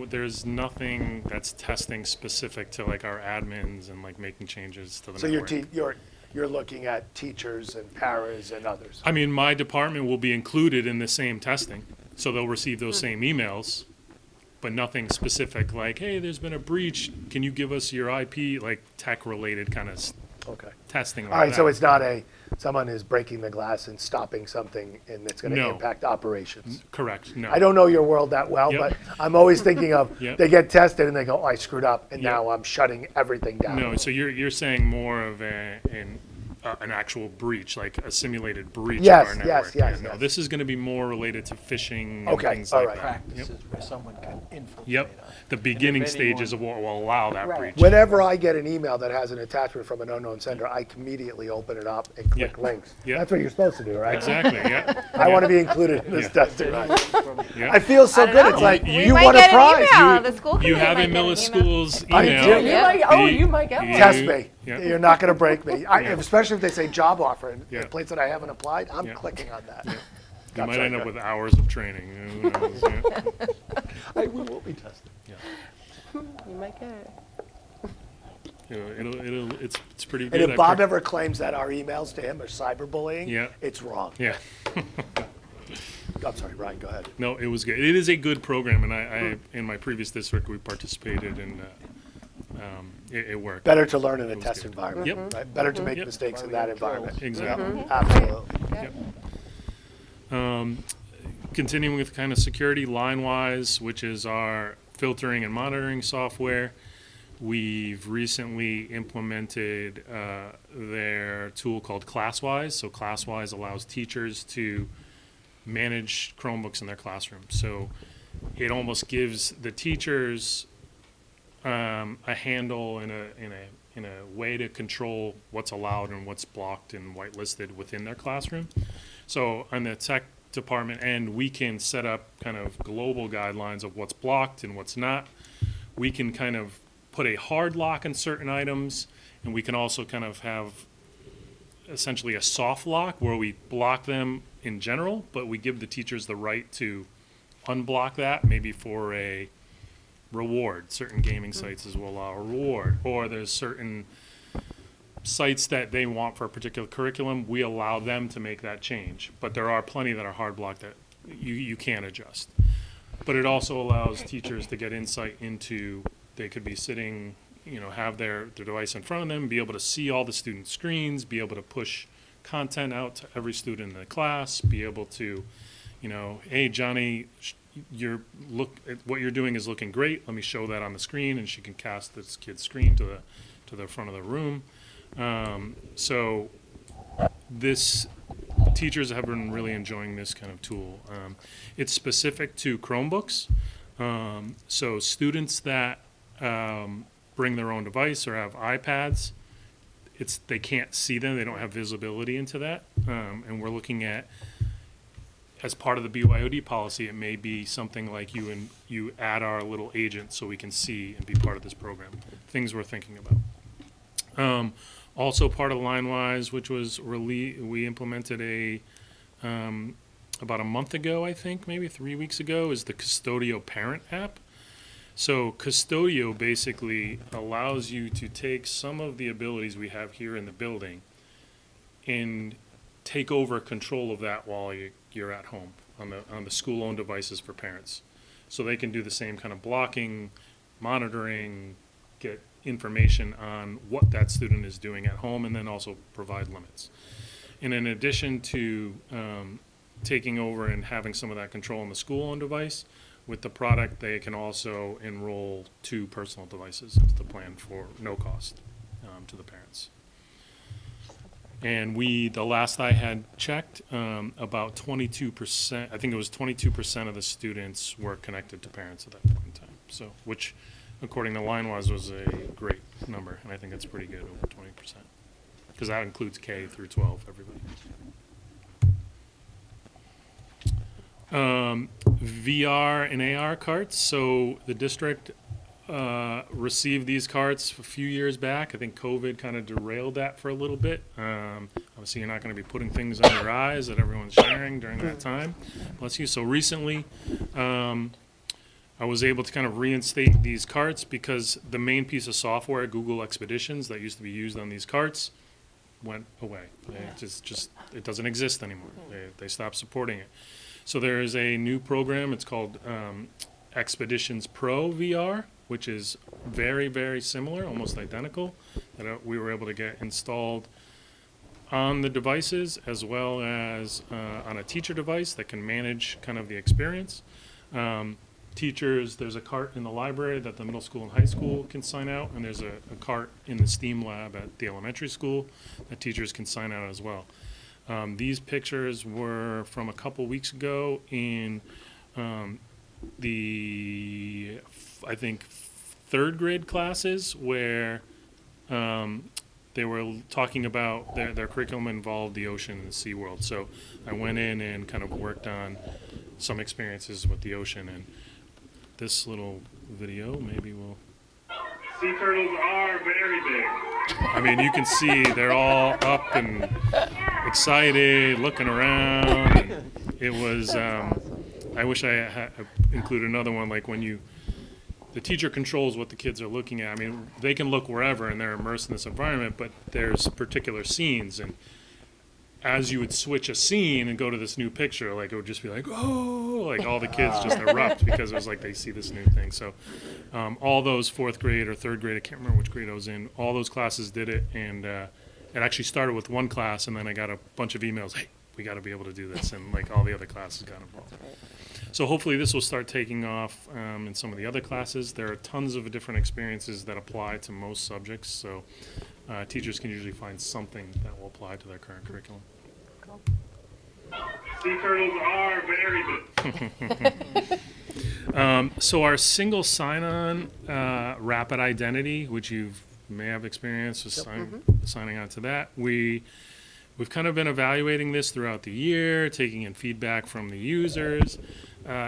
there's nothing that's testing specific to like our admins and like making changes to the So network. you're looking at teachers and paras and others. I mean, my department will be included in the same testing, so they'll receive those same emails, but nothing specific like, hey, there's been a breach. Can you give us your IP, like tech-related kind of Okay. testing like All right, that. so it's not someone is breaking the glass and stopping something and it's going to No. impact operations. Correct. No. I don't know your world that well, Yep. but I'm always thinking of Yep. they get tested and they go, oh, I screwed up, and Yep. now I'm shutting everything down. No. So you're saying more of an actual breach, like a simulated breach Yes, of our yes, network. yes, No, yes. this is going to be more related to phishing and Okay, things all like right. that. Practices where someone can infiltrate Yep. us. The beginning if stages of what will allow that Right. breach. Whenever I get an email that has an attachment from an unknown sender, I immediately open it up and click Yeah. links. Yeah. That's what you're supposed to do, right? Exactly. Yeah. I want to be included in this Yeah. testing. Right? Yeah. I feel so I don't good. know. It's like You you might won a get an prize. email. You- The school You committee have might in get an Millis email. Schools I email. do. You might get one. Test me. Yeah. You're not going to break me. Yeah. Especially if they say job offer in Yeah. a place that I haven't applied, I'm Yeah. clicking on that. You That's might end okay. up with hours of training. Who knows? Yeah. We will be tested. You might get it. It's pretty And good. if Bob ever claims that our emails to him are cyberbullying, Yeah. it's wrong. Yeah. I'm sorry, Ryan, go ahead. No, it was good. It is a good program, and I in my previous district we participated in. It worked. Better to learn in a was test good. environment. Yep. Right? Better to make Yep. mistakes Why in we that get drills. environment. Exactly. Yep, absolutely. Yep. Continuing with kind of security line-wise, which is our filtering and monitoring software, we've recently implemented their tool called ClassWise. So ClassWise allows teachers to manage Chromebooks in their classroom. So it almost gives the teachers a handle and a way to control what's allowed and what's blocked and whitelisted within their classroom. So on the tech department end, we can set up kind of global guidelines of what's blocked and what's not. We can kind of put a hard lock on certain items, and we can also kind of have essentially a soft lock where we block them in general, but we give the teachers the right to unblock that, maybe for a reward. Certain gaming sites will allow a reward, or there's certain sites that they want for a particular curriculum, we allow them to make that change. But there are plenty that are hard blocked that you can adjust. But it also allows teachers to get insight into, they could be sitting, have their device in front of them, be able to see all the student screens, be able to push content out to every student in the class, be able to, hey, Johnny, what you're doing is looking great. Let me show that on the screen, and she can cast this kid's screen to the front of the room. So teachers have been really enjoying this kind of tool. It's specific to Chromebooks. So students that bring their own device or have iPads, they can't see them. They don't have visibility into that. And we're looking at, as part of the BYOD policy, it may be something like you add our little agent so we can see and be part of this program. Things we're thinking about. Also part of LineWise, which was we implemented about a month ago, I think, maybe 3 weeks ago, is the Custodio Parent app. So Custodio basically allows you to take some of the abilities we have here in the building and take over control of that while you're at home on the school-owned devices for parents. So they can do the same kind of blocking, monitoring, get information on what that student is doing at home, and then also provide limits. And in addition to taking over and having some of that control on the school-owned device, with the product, they can also enroll 2 personal devices into the plan for no cost to the parents. And the last I had checked, about 22%, I think it was 22% of the students were connected to parents at that point in time. So, which, according to LineWise, was a great number, and I think that's pretty good, over 20%. Because that includes K through 12, everybody. VR and AR carts. So the district received these carts a few years back. I think COVID kind of derailed that for a little bit. Obviously, you're not going to be putting things on your eyes that everyone's sharing during that time. Bless you. So recently, I was able to kind of reinstate these carts because the main piece of software, Google Expeditions, that used to be used on these carts, went away. It doesn't exist anymore. They stopped supporting it. So there is a new program. It's called Expeditions Pro VR, which is very, very similar, almost identical, that we were able to get installed on the devices as well as on a teacher device that can manage kind of the experience. Teachers, there's a cart in the library that the middle school and high school can sign out, and there's a cart in the STEAM lab at the elementary school that teachers can sign out as well. These pictures were from a couple weeks ago in I think, third grade classes where they were talking about their curriculum involved the ocean and the sea world. So I went in and kind of worked on some experiences with the ocean, and this little video maybe will. Sea turtles are very big. I mean, you can see they're all up and excited, looking around. And it was, I wish I had included another one, like when the teacher controls what the kids are looking at. I mean, they can look wherever and they're immersed in this environment, but there's particular scenes, and as you would switch a scene and go to this new picture, like it would just be like, oh, like all the kids just erupt because it was like they see this new thing. So all those fourth grade or third grade, I can't remember which grade I was in, all those classes did it, and it actually started with one class, and then I got a bunch of emails, hey, we got to be able to do this, and like all the other classes got involved. So hopefully this will start taking off in some of the other classes. There are tons of different experiences that apply to most subjects, so teachers can usually find something that will apply to their current curriculum. Sea turtles are very big. So our single sign-on rapid identity, which you may have experienced with signing on to that, we've kind of been evaluating this throughout the year, taking in feedback from the users.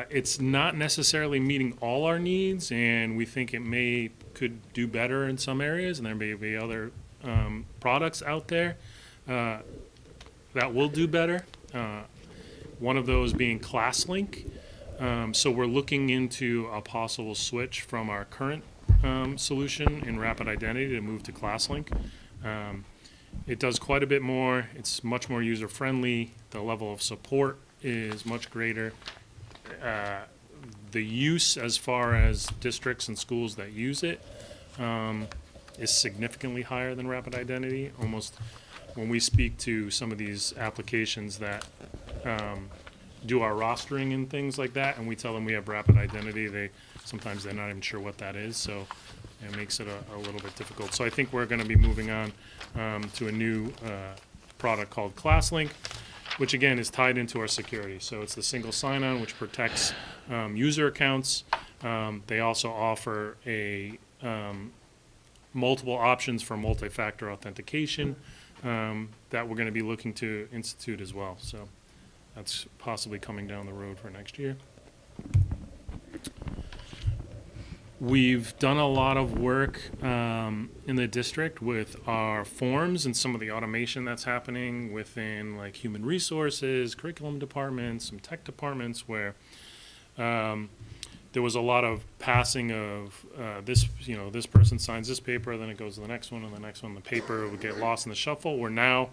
It's not necessarily meeting all our needs, and we think it could do better in some areas, and there may be other products out there that will do better. One of those being ClassLink. So we're looking into a possible switch from our current solution in Rapid Identity to move to ClassLink. It does quite a bit more. It's much more user-friendly. The level of support is much greater. The use as far as districts and schools that use it is significantly higher than Rapid Identity. Almost when we speak to some of these applications that do our rostering and things like that, and we tell them we have Rapid Identity, sometimes they're not even sure what that is, so it makes it a little bit difficult. So I think we're going to be moving on to a new product called ClassLink, which again is tied into our security. So it's the single sign-on, which protects user accounts. They also offer multiple options for multi-factor authentication that we're going to be looking to institute as well. So that's possibly coming down the road for next year. We've done a lot of work in the district with our forms and some of the automation that's happening within like human resources, curriculum departments, some tech departments where there was a lot of passing of this person signs this paper, then it goes to the next one, and the next one, the paper would get lost in the shuffle, where now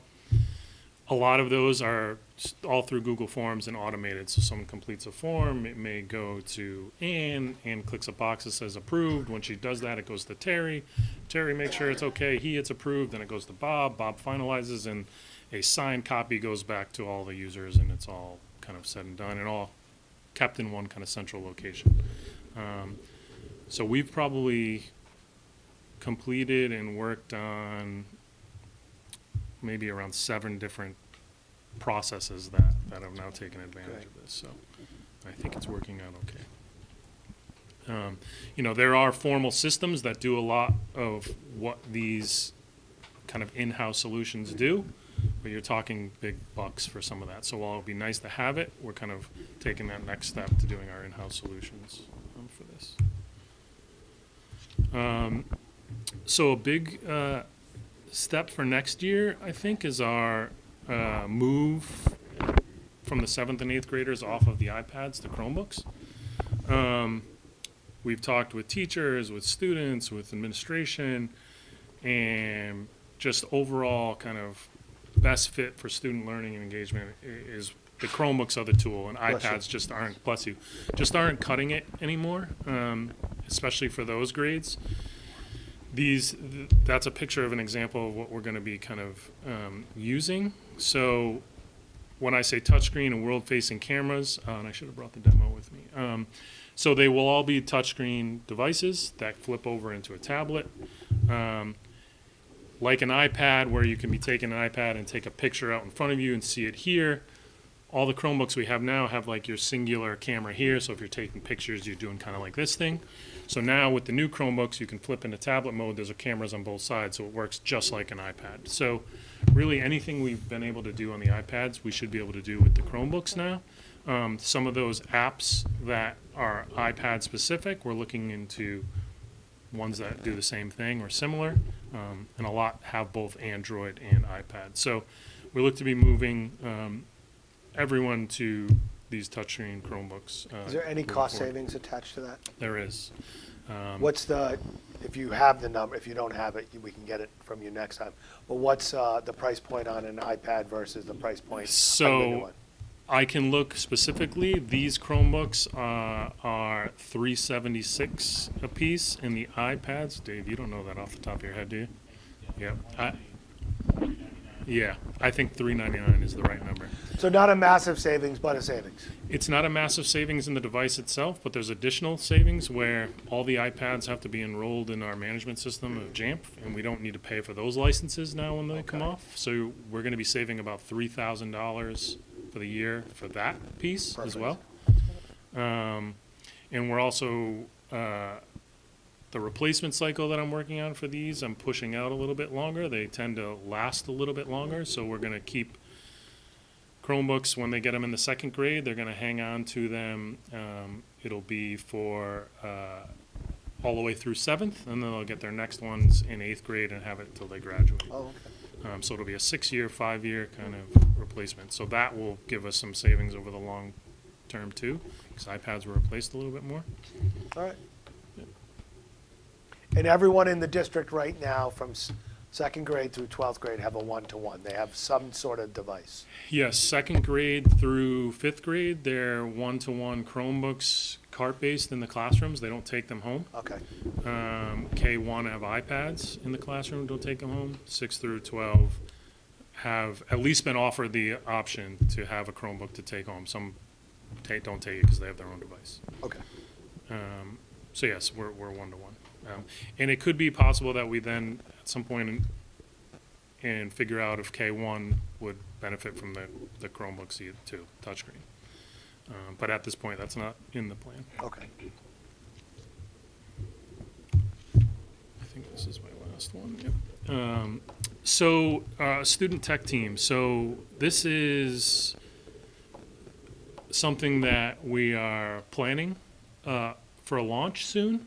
a lot of those are all through Google Forms and automated. So someone completes a form, it may go to Ann clicks a box that says approved. When she does that, it goes to Terry. Terry makes sure it's okay, it's approved, then it goes to Bob. Bob finalizes, and a signed copy goes back to all the users, and it's all kind of said and done, and all kept in one kind of central location. So we've probably completed and worked on maybe around 7 different processes that have now taken advantage of this. So I think it's working out okay. There are formal systems that do a lot of what these kind of in-house solutions do, but you're talking big bucks for some of that. So while it would be nice to have it, we're kind of taking that next step to doing our in-house solutions for this. So a big step for next year, I think, is our move from the 7th and 8th graders off of the iPads to Chromebooks. We've talked with teachers, with students, with administration, and just overall kind of best fit for student learning and engagement is the Chromebooks are the tool, and Bless you. iPads just aren't, bless you, just aren't cutting it anymore, especially for those grades. That's a picture of an example of what we're going to be kind of using. So when I say touchscreen and world-facing cameras, and I should have brought the demo with me. So they will all be touchscreen devices that flip over into a tablet. Like an iPad, where you can be taking an iPad and take a picture out in front of you and see it here. All the Chromebooks we have now have like your singular camera here, so if you're taking pictures, you're doing kind of like this thing. So now with the new Chromebooks, you can flip into tablet mode. There's cameras on both sides, so it works just like an iPad. So really anything we've been able to do on the iPads, we should be able to do with the Chromebooks now. Some of those apps that are iPad specific, we're looking into ones that do the same thing or similar, and a lot have both Android and iPad. So we look to be moving everyone to these touchscreen Chromebooks. Is there any moving cost forward. savings attached to that? There is. What's the, if you have the number, if you don't have it, we can get it from you next time. But what's the price point on an iPad versus the price point on the new So one? I can look specifically. These Chromebooks are $376 a piece, and the iPads, Dave, you don't know that off the top of your head, do you? Yeah. Yeah, I think $399 is the right number. So not a massive savings, but a savings. It's not a massive savings in the device itself, but there's additional savings where all the iPads have to be enrolled in our management system of Jamf, and we don't need to pay for those licenses now when they come Okay. off. So we're going to be saving about $3,000 for the year for that piece as well. And we're also, the replacement cycle that I'm working on for these, I'm pushing out a little bit longer. They tend to last a little bit longer, so we're going to keep Chromebooks when they get them in the 2nd grade. They're going to hang on to them. It'll be for all the way through 7th, and then they'll get their next ones in 8th grade and have it until they graduate. Oh, okay. So it'll be a 6-year, 5-year kind of replacement. So that will give us some savings over the long term too, because iPads were replaced a little bit more. All right. And everyone in the district right now from 2nd grade through 12th grade have a one-to-one. They have some sort of device. Yes, 2nd grade through 5th grade, they're one-to-one Chromebooks, cart-based in the classrooms. They don't take them home. Okay. K1 have iPads in the classroom, don't take them home. 6 through 12 have at least been offered the option to have a Chromebook to take home. Some don't take it because they have their own device. Okay. So yes, we're one-to-one. And it could be possible that we then, at some point, and figure out if K1 would benefit from the Chromebooks too, touchscreen. But at this point, that's not in the plan. Okay. I think this is my last one. Yep. So, student tech team. So this is something that we are planning for a launch soon.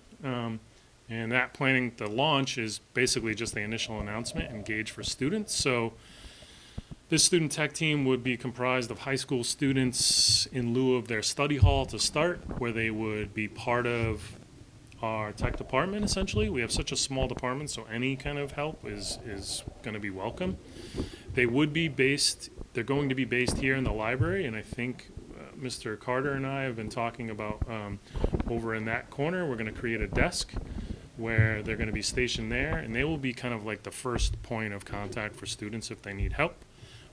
And that planning, the launch is basically just the initial announcement, engage for students. So this student tech team would be comprised of high school students in lieu of their study hall to start, where they would be part of our tech department, essentially. We have such a small department, so any kind of help is going to be welcome. They would be based, they're going to be based here in the library, and I think Mr. Carter and I have been talking about over in that corner, we're going to create a desk where they're going to be stationed there, and they will be kind of like the first point of contact for students if they need help,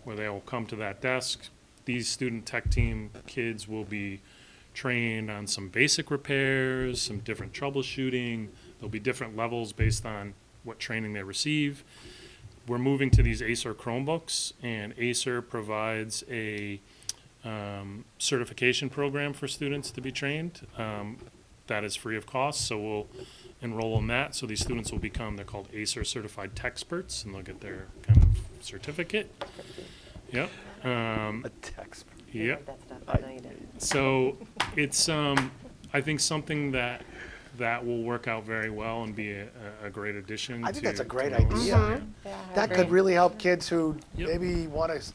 where they will come to that desk. These student tech team kids will be trained on some basic repairs, some different troubleshooting. There'll be different levels based on what training they receive. We're moving to these Acer Chromebooks, and Acer provides a certification program for students to be trained. That is free of cost, so we'll enroll in that. So these students will become, they're called Acer Certified Techsperts, and they'll get their kind of certificate. Yep. A text. Yep. That stuff. I know you did. So it's, I think something that will work out very well and be a great addition. I think that's a great Millis. idea. Yeah, I That agree. could really help kids who Yep. maybe want to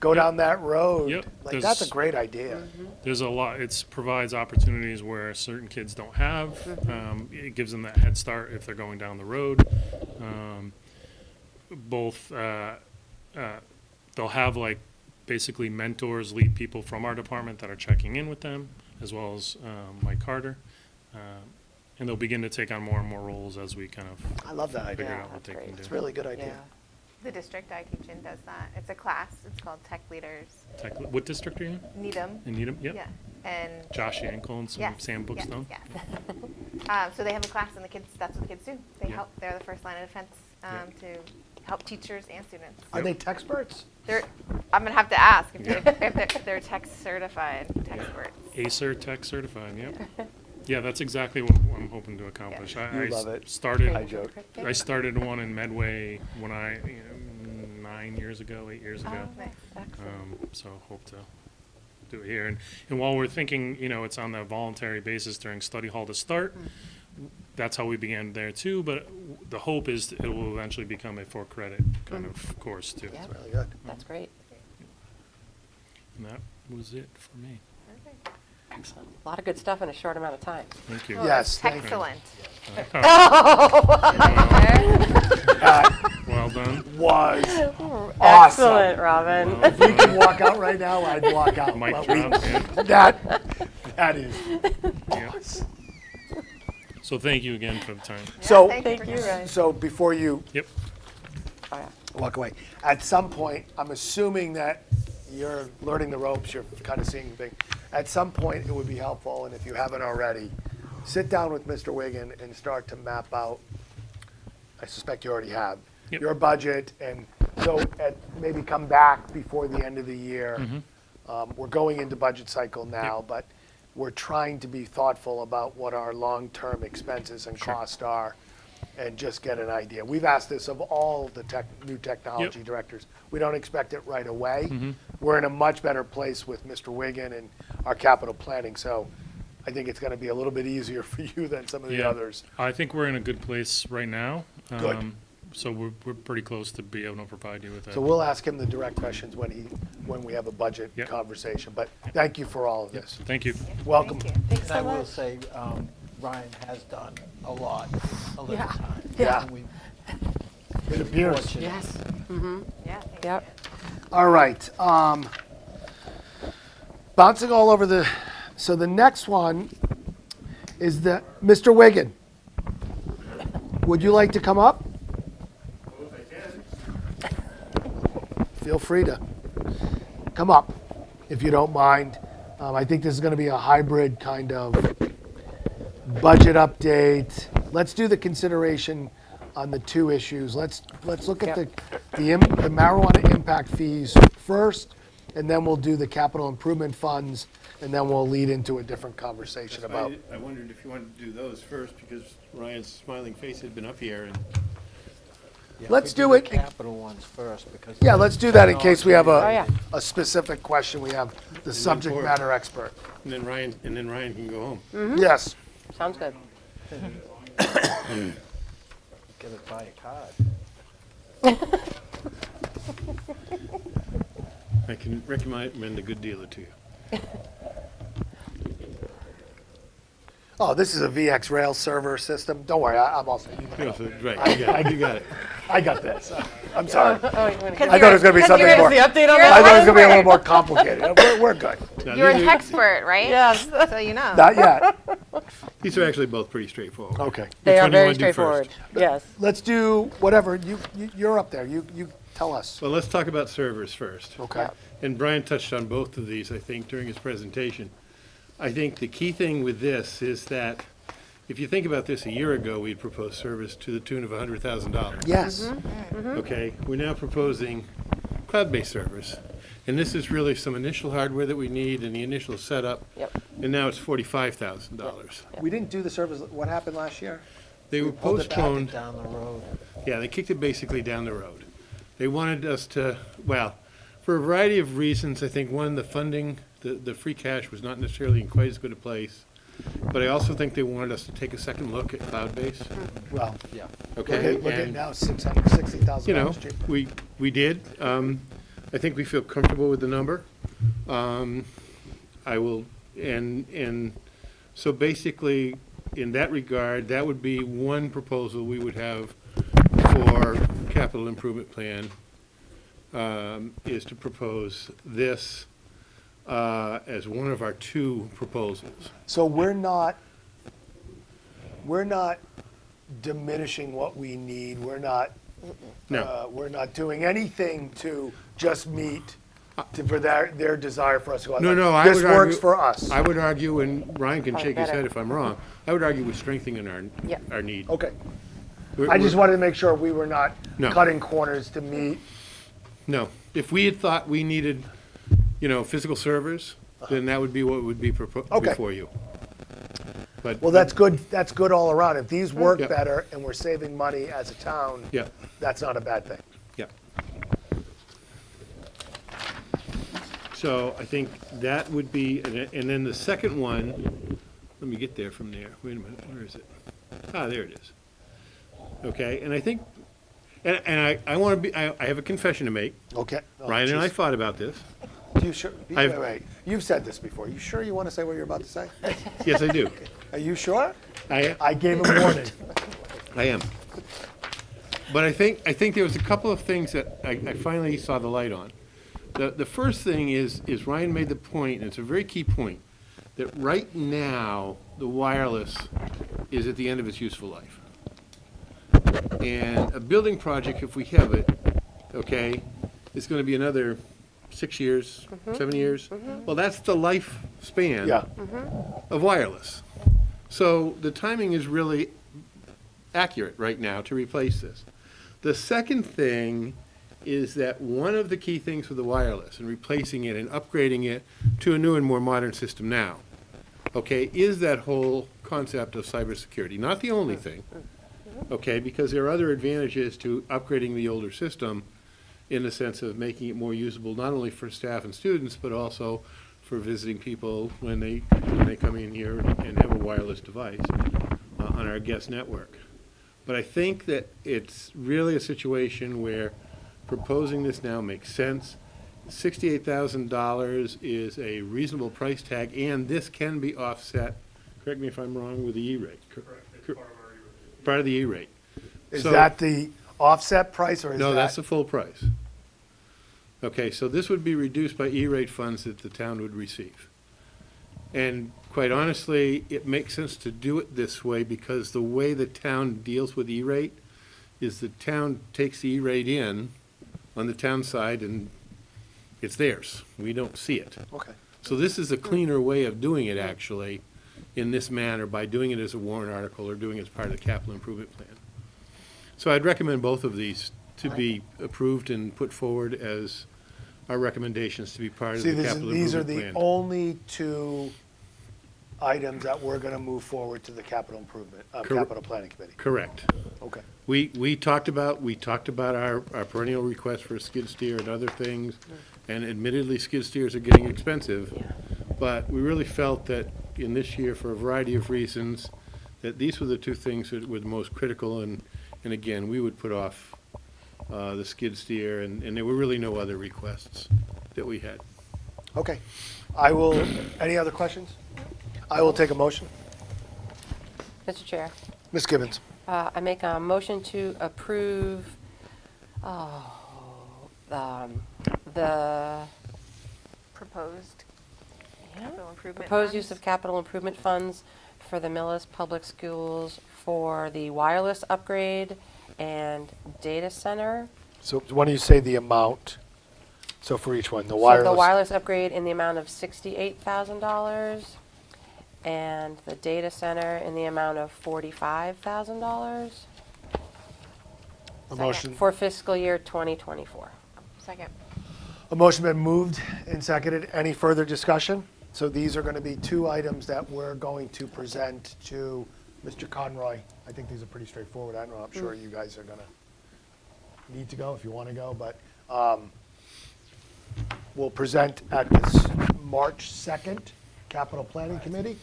go down that road. Yep. Like, There's- that's a great idea. There's a lot, it provides opportunities where certain kids don't have. It gives them that head start if they're going down the road. They'll have like basically mentors, lead people from our department that are checking in with them, as well as Mike Carter. And they'll begin to take on more and more roles as we kind of I love that figure idea. out what they that's can do. It's a really good idea. Yeah. The district I teach in does that. It's a class. It's called Tech Leaders. What district are you in? Needham. In Needham? Yep. Yeah. And Josh Yankel and some yes, Sam Bookstone. Yes, so they have a class, and the kids. That's what the kids do. They Yeah. help. They're the first line of defense to help teachers and students. Are they tech experts? They're. I'm gonna have to ask if they're tech certified tech experts. Acer Tech Certified, yep. Yeah, that's exactly what I'm hoping to accomplish. You love it. Started, I joke. I started one in Medway when 9 years ago, 8 years ago. Nice. So hope to do it here. And while we're thinking, it's on the voluntary basis during study hall to start, that's how we began there too, but the hope is it will eventually become a 4-credit kind of course too. Yeah. Really good. That's great. And that was it for me. Excellent. A lot of good stuff in a short amount of time. Thank you. Oh, Yes, that's thank you. excellent. Well done. Was Excellent, awesome. Robin. Well If we could done. walk out right now, I'd walk out. Mic But we- drop, yeah. that is Yeah. awesome. So thank you again for the time. So, Thank Thank for you, coming. Ryan. so before you Yep. Oh, yeah. walk away, at some point, I'm assuming that you're learning the ropes, you're kind of seeing the thing. At some point, it would be helpful, and if you haven't already, sit down with Mr. Wigan and start to map out, I suspect you already have, Yep. your budget, and so maybe come back before the end of the year. We're going into budget cycle now, Yep. but we're trying to be thoughtful about what our long-term expenses and Sure. costs are, and just get an idea. We've asked this of all the new technology Yep. directors. We don't expect it right away. Mm-hmm. We're in a much better place with Mr. Wigan and our capital planning, so I think it's gonna be a little bit easier for you than some of the Yeah. others. I think we're in a good place right now. Good. So we're pretty close to be able to provide you with that. So we'll ask him the direct questions when we have a budget Yep. conversation, but thank you for all of this. Thank you. Welcome. Thank you. Thanks And I so will much. say, Ryan has done a lot, a little Yeah. time. Yeah. And we've It appears. fortunate. Yes. Yeah. Thank Yep. All right. Bouncing all over so the next one is Mr. Wigan. Would you like to come up? Feel free to come up if you don't mind. I think this is going to be a hybrid kind of budget update. Let's do the consideration on the two issues. Let's look at Yep. the marijuana impact fees first, and then we'll do the capital improvement funds, and then we'll lead into a different conversation That's why about. I wondered if you wanted to do those first, because Ryan's smiling face had been up here, and Yeah, Let's we do the it. Capital ones first, because. Yeah, let's do that in case we have Oh, yeah. a specific question. We have the subject forward. matter expert. and then Ryan can go home. Yes. Sounds good. Get it by a card. I can recommend a good dealer to you. Oh, this is a VX Rail server system. Don't worry, I'm also. Yeah, so- Right, you got it. I got this. I'm sorry. Oh, you want to I thought it was going to be something more. the update on You're I that? thought it was going to be a little more complicated. We're good. Now, You're these an are- expert, right? Yes. So you know. Not yet. These are actually both pretty straightforward. Okay. They Which are one do you very wanna do first? straightforward. Yes. Let's do whatever. You're up there. You tell us. Well, let's talk about servers first. Okay. And Brian touched on both of these, I think, during his presentation. I think the key thing with this is that if you think about this, a year ago, we'd proposed service to the tune of $100,000. Yes. Okay, we're now proposing cloud-based servers. And this is really some initial hardware that we need and the initial setup. Yep. And now it's $45,000. We didn't do the service. What happened last year? They were pulled it back postponed. Down the road. Yeah, they kicked it basically down the road. They wanted us to, well, for a variety of reasons, I think one, the funding, the free cash was not necessarily in quite as good a place. But I also think they wanted us to take a second look at cloud-based, Well, Yeah. okay? look at And, now $660,000 you know, cheap. we did. I think we feel comfortable with the number. I will, and so basically, in that regard, that would be one proposal we would have for capital improvement plan, is to propose this as one of our two proposals. So we're not diminishing what we need. We're not doing anything to just meet for their desire for us to go out. No, no, I This would works argue- for us. I would argue, and Ryan can Oh, shake his better. head if I'm wrong, I would argue we're strengthening Yeah. our need. Okay. We're- I just we're- wanted to make sure we were not No. cutting corners to meet. No, if we had thought we needed, physical servers, then that would be what would be Okay. before you. But. Well, that's good. That's good all around. If these work Yeah. better and we're saving money as a town, Yeah, that's not a bad thing. yeah. So I think that would be, and then the second one, let me get there from there. Wait a minute, where is it? Ah, there it is. Okay, and I think, and I want to be, I have a confession to make. Okay. Oh, Ryan and I geez. thought about this. You sure? I've- Wait. You've said this before. You sure you want to say what you're about to say? Yes, I do. Are you sure? I I gave a warning. I am. But I think there was a couple of things that I finally saw the light on. The first thing is Ryan made the point, and it's a very key point, that right now, the wireless is at the end of its useful life. And a building project, if we have it, okay, is gonna be another 6 years, 7 years. Well, that's the lifespan Yeah. of wireless. So the timing is really accurate right now to replace this. The second thing is that one of the key things with the wireless and replacing it and upgrading it to a new and more modern system now, okay, is that whole concept of cybersecurity. Not the only thing, okay, because there are other advantages to upgrading the older system in the sense of making it more usable, not only for staff and students, but also for visiting people when they come in here and have a wireless device on our guest network. But I think that it's really a situation where proposing this now makes sense. $68,000 is a reasonable price tag, and this can be offset, correct me if I'm wrong, with the E-rate. Part of the E-rate. Is So- that the offset price or is No, that? that's the full price. Okay, so this would be reduced by E-rate funds that the town would receive. And quite honestly, it makes sense to do it this way because the way the town deals with E-rate is the town takes the E-rate in on the town side and it's theirs. We don't see it. Okay. So this is a cleaner way of doing it actually in this manner by doing it as a warrant article or doing it as part of the capital improvement plan. So I'd recommend both of these to be approved and put forward as our recommendations to be part of See, the capital these are improvement the plan. only two items that we're going to move forward to the capital improvement, capital planning committee. Correct. Okay. We talked about our perennial request for a skid steer and other things, and admittedly, skid steers are getting expensive. But we really felt that in this year, for a variety of reasons, that these were the two things that were the most critical, and again, we would put off the skid steer, and there were really no other requests that we had. Okay. Any other questions? I will take a motion. Mr. Chair, Ms. Gibbons. I make a motion to approve the Proposed capital improvement proposed use funds. of capital improvement funds for the Millis Public Schools for the wireless upgrade and data center. So why don't you say the amount? So for each one, the So the wireless. wireless upgrade in the amount of $68,000 and the data center in the amount of $45,000 A motion. for fiscal year 2024. Second. A motion been moved and seconded. Any further discussion? So these are going to be two items that we're going to present to Mr. Conroy. I think these are pretty straightforward. I don't know, I'm sure you guys are going to need to go if you want to go, but we'll present at this March 2nd Capital Planning Committee.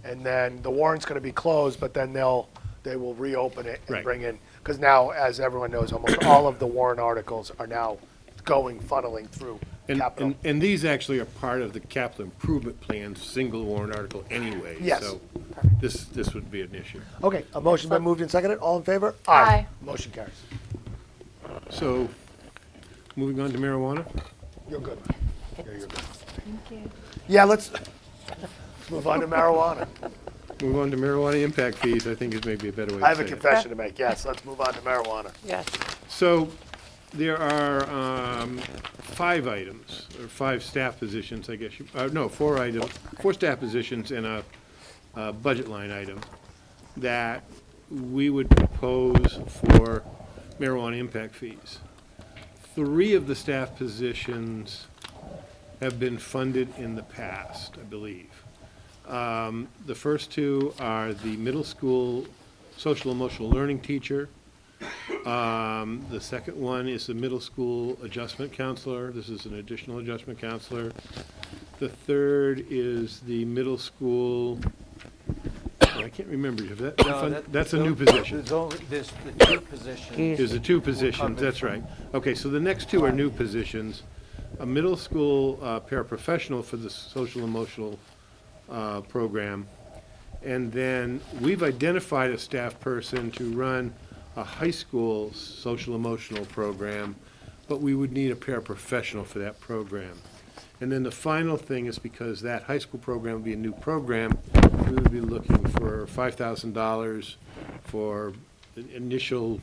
And then the warrant's going to be closed, but then they will reopen it and Right. bring in, because now, as everyone knows, almost all of the warrant articles are now funneling through And, capital. and these actually are part of the capital improvement plan's single warrant article anyway. Yes. So this would be an issue. Okay, a motion been moved and seconded. All in favor? Aye. Motion carries. So, moving on to marijuana? You're good. Yeah, you're good. Thank you. Yeah, let's move on to marijuana. Move on to marijuana impact fees, I think is maybe a better way to say it. I have a confession to make. Yes, let's move on to marijuana. Yes. So, there are 5 items, or 5 staff positions, I guess, no, 4 items, 4 staff positions and a budget line item that we would propose for marijuana impact fees. 3 of the staff positions have been funded in the past, I believe. The first 2 are the middle school social emotional learning teacher. The second one is the middle school adjustment counselor. This is an additional adjustment counselor. The third is the middle school, I can't remember, is that, that's a new position. There's the 2 positions. There's the 2 positions, that's right. Okay, so the next 2 are new positions. A middle school paraprofessional for the social emotional program. And then we've identified a staff person to run a high school social emotional program, but we would need a paraprofessional for that program. And then the final thing is, because that high school program would be a new program, we would be looking for $5,000 for initial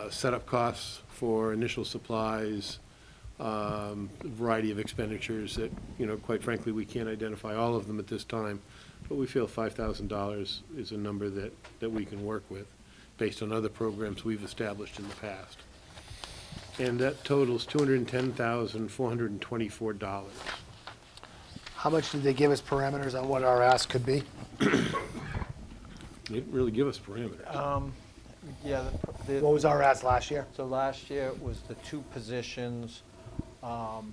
setup costs, for initial supplies, a variety of expenditures that, quite frankly, we can't identify all of them at this time, but we feel $5,000 is a number that we can work with based on other programs we've established in the past. And that totals $210,424. How much did they give us parameters on what our ask could be? They didn't really give us parameters. Yeah, What was our ask last year? so last year it was the 2 positions, and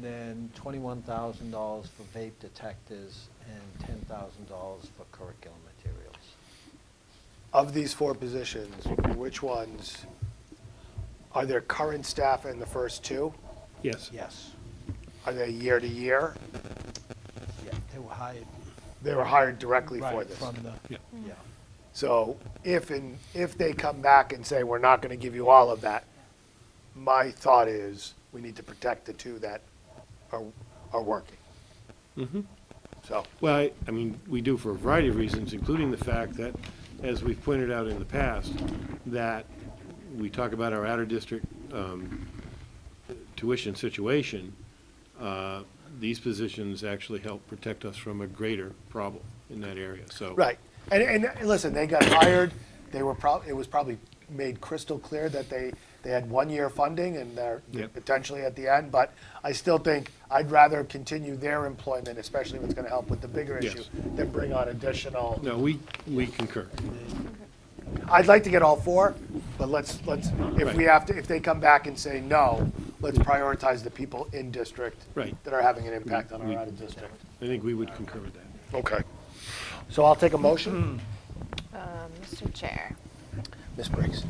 then $21,000 for vape detectors and $10,000 for curriculum materials. Of these 4 positions, which ones, are there current staff in the first 2? Yes. Yes. Are they year to year? Yeah, they were hired. They were hired directly for Right, this. from the, Yeah. yeah. So if they come back and say, we're not going to give you all of that, my thought is, we need to protect the 2 that are working. Mm-hmm. So, Well, I mean, we do for a variety of reasons, including the fact that, as we've pointed out in the past, that we talk about our out-of-district tuition situation. These positions actually help protect us from a greater problem in that area, so. right. And listen, they got hired, it was probably made crystal clear that they had 1-year funding and they're Yep. potentially at the end, but I still think I'd rather continue their employment, especially if it's going to help with the bigger issue, Yes. than bring on additional. No, we concur. I'd like to get all 4, but let's, Right. if they come back and say no, let's prioritize the people in district Right. that are having an impact on We- our out of district. I think we would concur with that. Okay. So I'll take a motion. Mr. Chair, Ms. Briggs.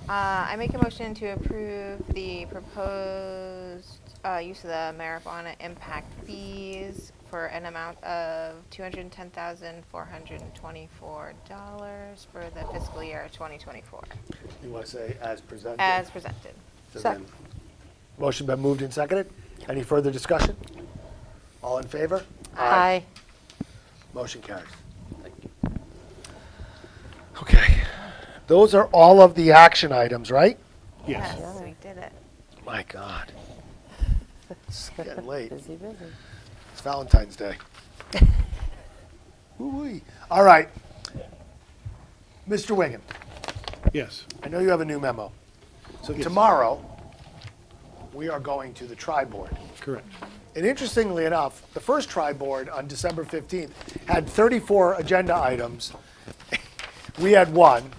I make a motion to approve the proposed use of the marijuana impact fees for an amount of $210,424 for the fiscal year 2024, You want to say as presented? as presented. So then, motion been moved and seconded. Any further discussion? All in favor? Aye. Motion carries. Okay. Those are all of the action items, right? Yes. We did it. My God. It's getting late. Busy, busy. It's Valentine's Day. Woo-wee. All right. Mr. Wigan, Yes. I know you have a new memo. So Yes. tomorrow, we are going to the tri-board. Correct. And interestingly enough, the first tri-board on December 15th had 34 agenda items. We had 1.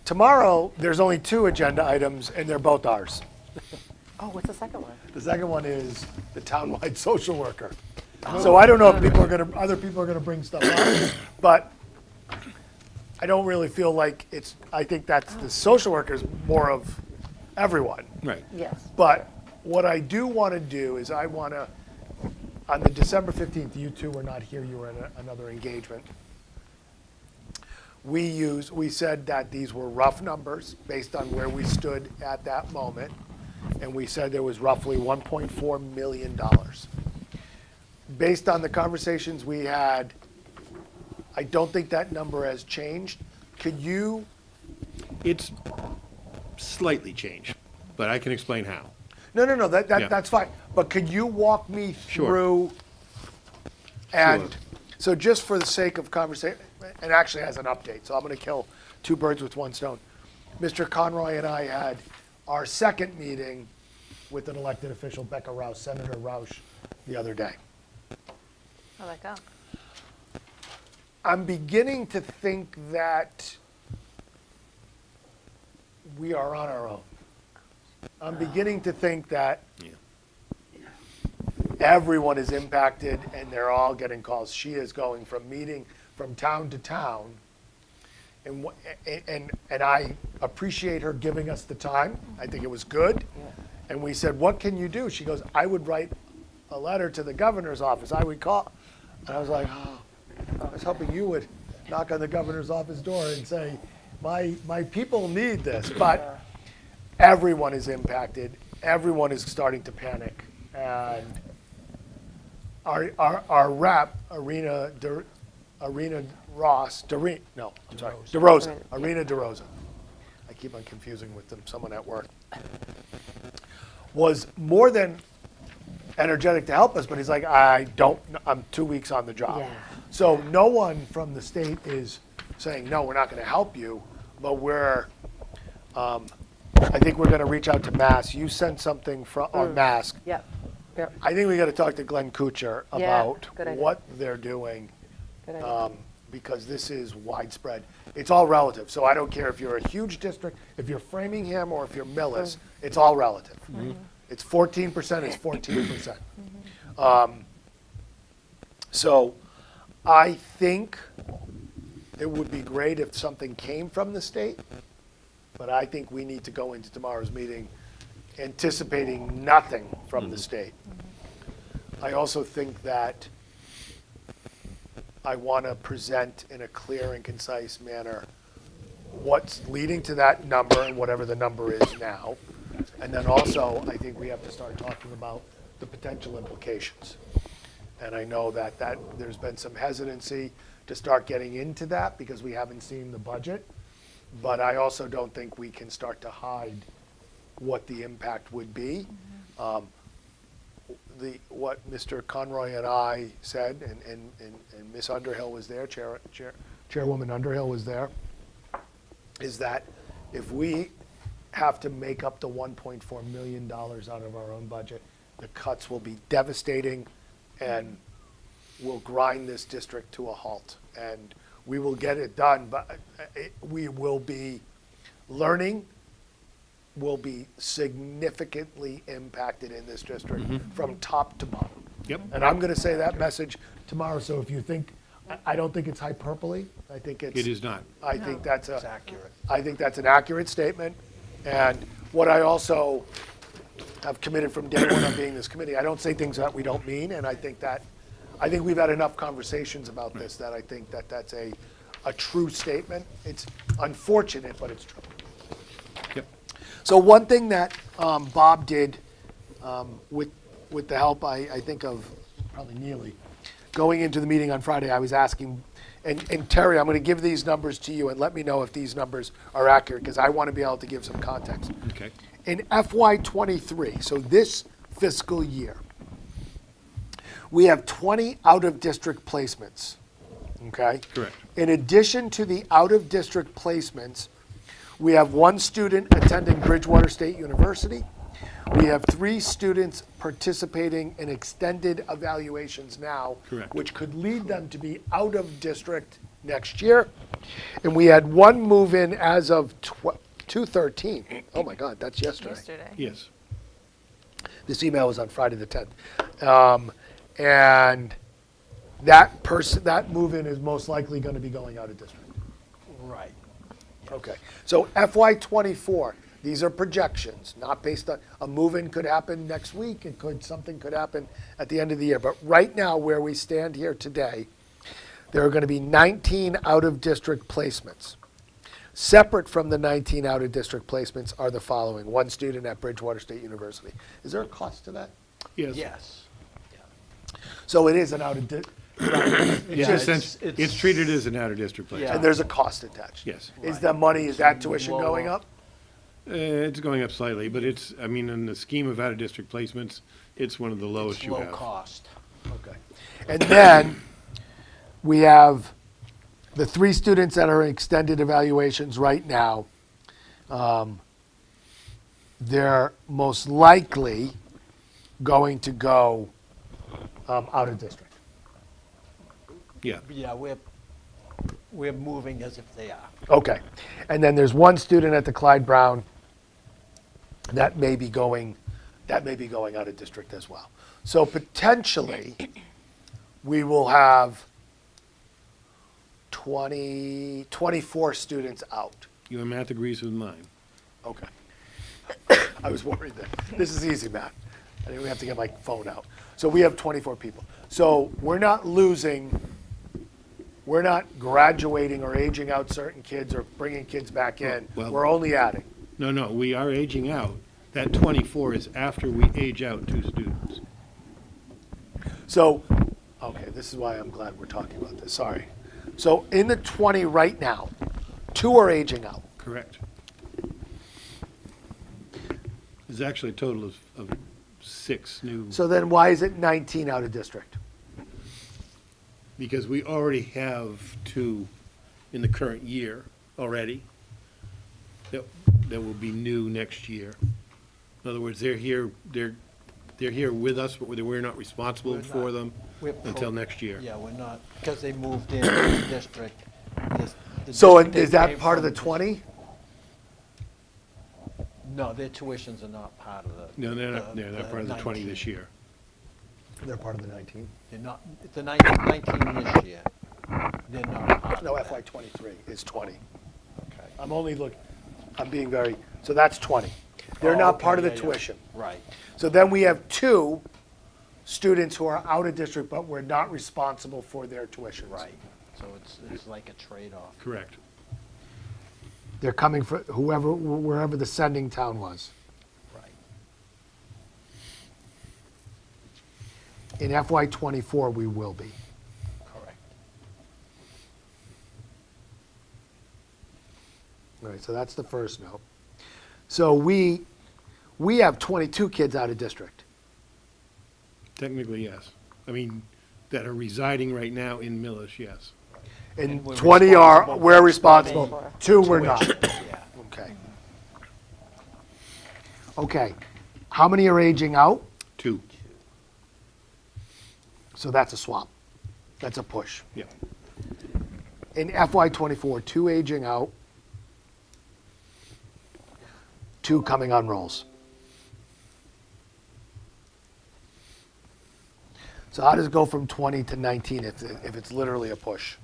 Tomorrow, there's only 2 agenda items, and they're both ours. Oh, what's the second one? The second one is the townwide social worker. So I don't know if other people are gonna bring stuff up, but I don't really feel like I think that's the social workers more of everyone. Right. Yes. But what I do want to do is I want to, on the December 15th, you two were not here, you were in another engagement. We said that these were rough numbers based on where we stood at that moment. And we said there was roughly $1.4 million. Based on the conversations we had, I don't think that number has changed. Could you, It's slightly changed, but I can explain how. no, Yeah. that's fine. But could you walk me Sure. through? And Sure. so just for the sake of conversation, and actually has an update, so I'm going to kill two birds with one stone. Mr. Conroy and I had our second meeting with an elected official, Becca Rouse, Senator Roush, the other day. How'd that go? I'm beginning to think that we are on our own. I'm beginning to think that everyone is impacted and they're all getting calls. She is going from meeting from town to town. And I appreciate her giving us the time. I think it was good. And we said, what can you do? She goes, I would write a letter to the governor's office. I would call. And I was like, oh, I was hoping you would knock on the governor's office door and say, my people need this. But everyone is impacted. Everyone is starting to panic. And our rep, Arena DeRosa. Arena DeRosa. I keep on confusing with them, someone at work. Was more than energetic to help us, but he's like, I'm 2 weeks on the job. Yeah. So no one from the state is saying, no, we're not going to help you, but I think we're going to reach out to Mass. You sent something from, or Mask. Yep. Yep. I think we got to talk to Glenn Kuchar Yeah, about good idea. what they're doing. Good idea. Because this is widespread. It's all relative. So I don't care if you're a huge district, if you're Framingham, or if you're Millis, it's all relative. It's 14%, it's 14%. So I think it would be great if something came from the state, but I think we need to go into tomorrow's meeting anticipating nothing from the state. I also think that I want to present in a clear and concise manner what's leading to that number and whatever the number is now. And then also, I think we have to start talking about the potential implications. And I know that there's been some hesitancy to start getting into that because we haven't seen the budget. But I also don't think we can start to hide what the impact would be. What Mr. Conroy and I said, and Ms. Underhill was there, Chairwoman Underhill was there, is that if we have to make up the $1.4 million out of our own budget, the cuts will be devastating and will grind this district to a halt. And we will get it done, but we will be learning, will be significantly impacted in this district from top to bottom. Yep. And I'm going to say that message tomorrow. So if you think, I don't think it's hyperbole. I think it's. It is not. I think that's It's accurate. I think that's an accurate statement. And what I also have committed from day one on being this committee, I don't say things that we don't mean. And I think we've had enough conversations about this that I think that that's a true statement. It's unfortunate, but it's true. Yep. So one thing that Bob did with the help, I think, of probably Neely, going into the meeting on Friday, I was asking, and Terry, I'm going to give these numbers to you and let me know if these numbers are accurate because I want to be able to give some context. Okay. In FY23, so this fiscal year, we have 20 out-of-district placements, okay? Correct. In addition to the out-of-district placements, we have one student attending Bridgewater State University. We have 3 students participating in extended evaluations now, Correct. which could lead them to be out of district next year. And we had 1 move-in as of 2/13. Oh my God, that's yesterday. Yes. This email was on Friday the 10th. And that move-in is most likely going to be going out of district. Right. Okay. So FY24, These are projections, not based on, a move-in could happen next week, something could happen at the end of the year. But right now, where we stand here today, there are going to be 19 out-of-district placements. Separate from the 19 out-of-district placements are the following. One student at Bridgewater State University. Is there a cost to that? Yes. Yes. So it is an out-of-district. It's treated as an out-of-district place. Yeah. And there's a cost attached. Yes. Is the money, is that tuition going up? It's going up slightly, but it's, I mean, in the scheme of out-of-district placements, it's one of the lowest It's you low have. cost. Okay. And then we have the 3 students that are in extended evaluations right now. They're most likely going to go out of district. Yeah. Yeah, we're moving as if they are. Okay. And then there's one student at the Clyde Brown that may be going out of district as well. So potentially, we will have 24 students out. Your math agrees with mine. Okay. I was worried that, this is easy math. I didn't have to get my phone out. So we have 24 people. So we're not graduating or aging out certain kids or bringing kids back in. Well- We're only adding. No, we are aging out. That 24 is after we age out 2 students. So, okay, this is why I'm glad we're talking about this, sorry. So in the 20 right now, 2 are aging out. Correct. There's actually a total of 6 new, So then why is it 19 out of district? because we already have 2 in the current year already that will be new next year. In other words, they're here with us, but we're not responsible We're for not. them We're until next year. Yeah, we're not, because they moved into the district. The So district they is that came part of the from- 20? No, their tuitions are not part of the. No, they're not part of the 20 19. this year. They're part of the 19. They're not, the 19 this year, they're not part of No, that. FY '23 is 20. Okay. I'm being very, so that's 20. They're Oh, not okay, part of the yeah, yeah. tuition. Right, So then we have 2 students who are out of district, but we're not responsible for their tuitions. right. So it's like a trade-off. Correct. They're coming for wherever the sending town was. Right. In FY '24, we will be. Correct. All right, so that's the first note. So we have 22 kids out of district. Technically, yes. I mean, that are residing right now in Millis, yes. And And we're 20 responsible we're for responsible, paying 2 we're not. Yeah. Okay. Okay, how many are aging out? 2, So that's a swap. That's a push. yeah. In FY '24, 2 aging out, 2 coming on rolls. So how does it go from 20 to 19 if it's literally a push?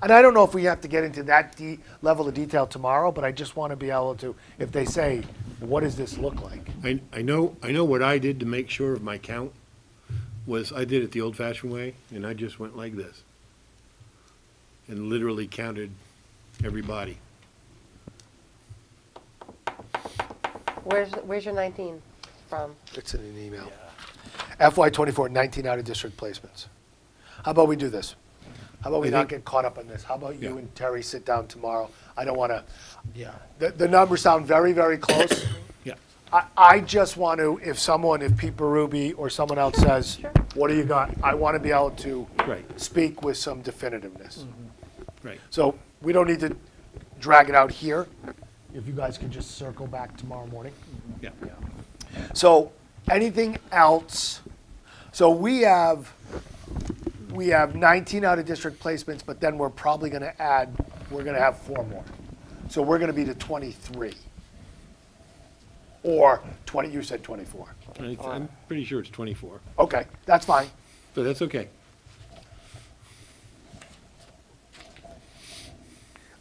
And I don't know if we have to get into that level of detail tomorrow, but I just want to be able to, if they say, what does this look like? I know what I did to make sure of my count was I did it the old-fashioned way, and I just went like this. And literally counted everybody. Where's your 19 from? It's in an email. FY '24, 19 out of district placements. How about we do this? How about we I not think- get caught up on this? How about you Yeah. and Terry sit down tomorrow? I don't want to, Yeah. the numbers sound very, very close. Yeah. I just want to, if Pete Berube or someone else says, what do you got? I want to be able to Right. speak with some definitiveness. Right. So we don't need to drag it out here. If you guys could just circle back tomorrow morning. Yeah. So anything else? So we have 19 out of district placements, but then we're probably going to we're going to have 4 more. So we're going to be to 23. Or 20, you said 24. I'm pretty sure it's 24, Okay, that's fine. but that's okay.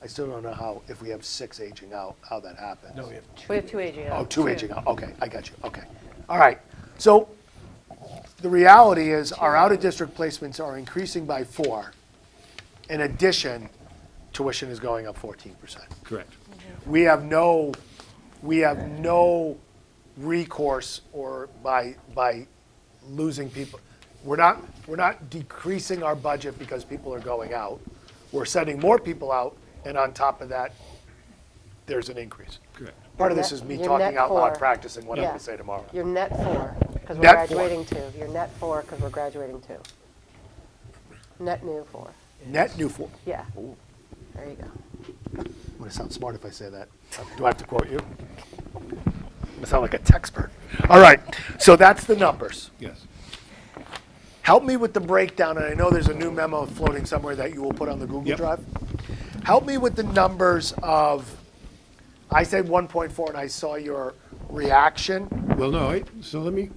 I still don't know how, if we have 6 aging out, how that happens. No, we have two. We have 2 aging out. Oh, 2 aging out, okay, I got you, okay. All right, so the reality is our out-of-district placements are increasing by 4. In addition, tuition is going up 14%. Correct. We have no recourse or by losing people. We're not decreasing our budget because people are going out. We're sending more people out, and on top of that, there's an increase. Correct. Part of this is me Your talking net out loud, 4. practicing what I'm Yeah. gonna say tomorrow. You're net 4, because we're Net 4. graduating 2. You're net 4, because we're graduating 2. Net new 4. Net new 4. Yeah. There you go. I'm gonna sound smart if I say that. Do I have to quote you? I sound like a textpert. All right, so that's the numbers. Yes. Help me with the breakdown, and I know there's a new memo floating somewhere that you will put on the Google Yep. Drive. Help me with the numbers of, I said 1.4 and I saw your reaction. Well, no, so let me,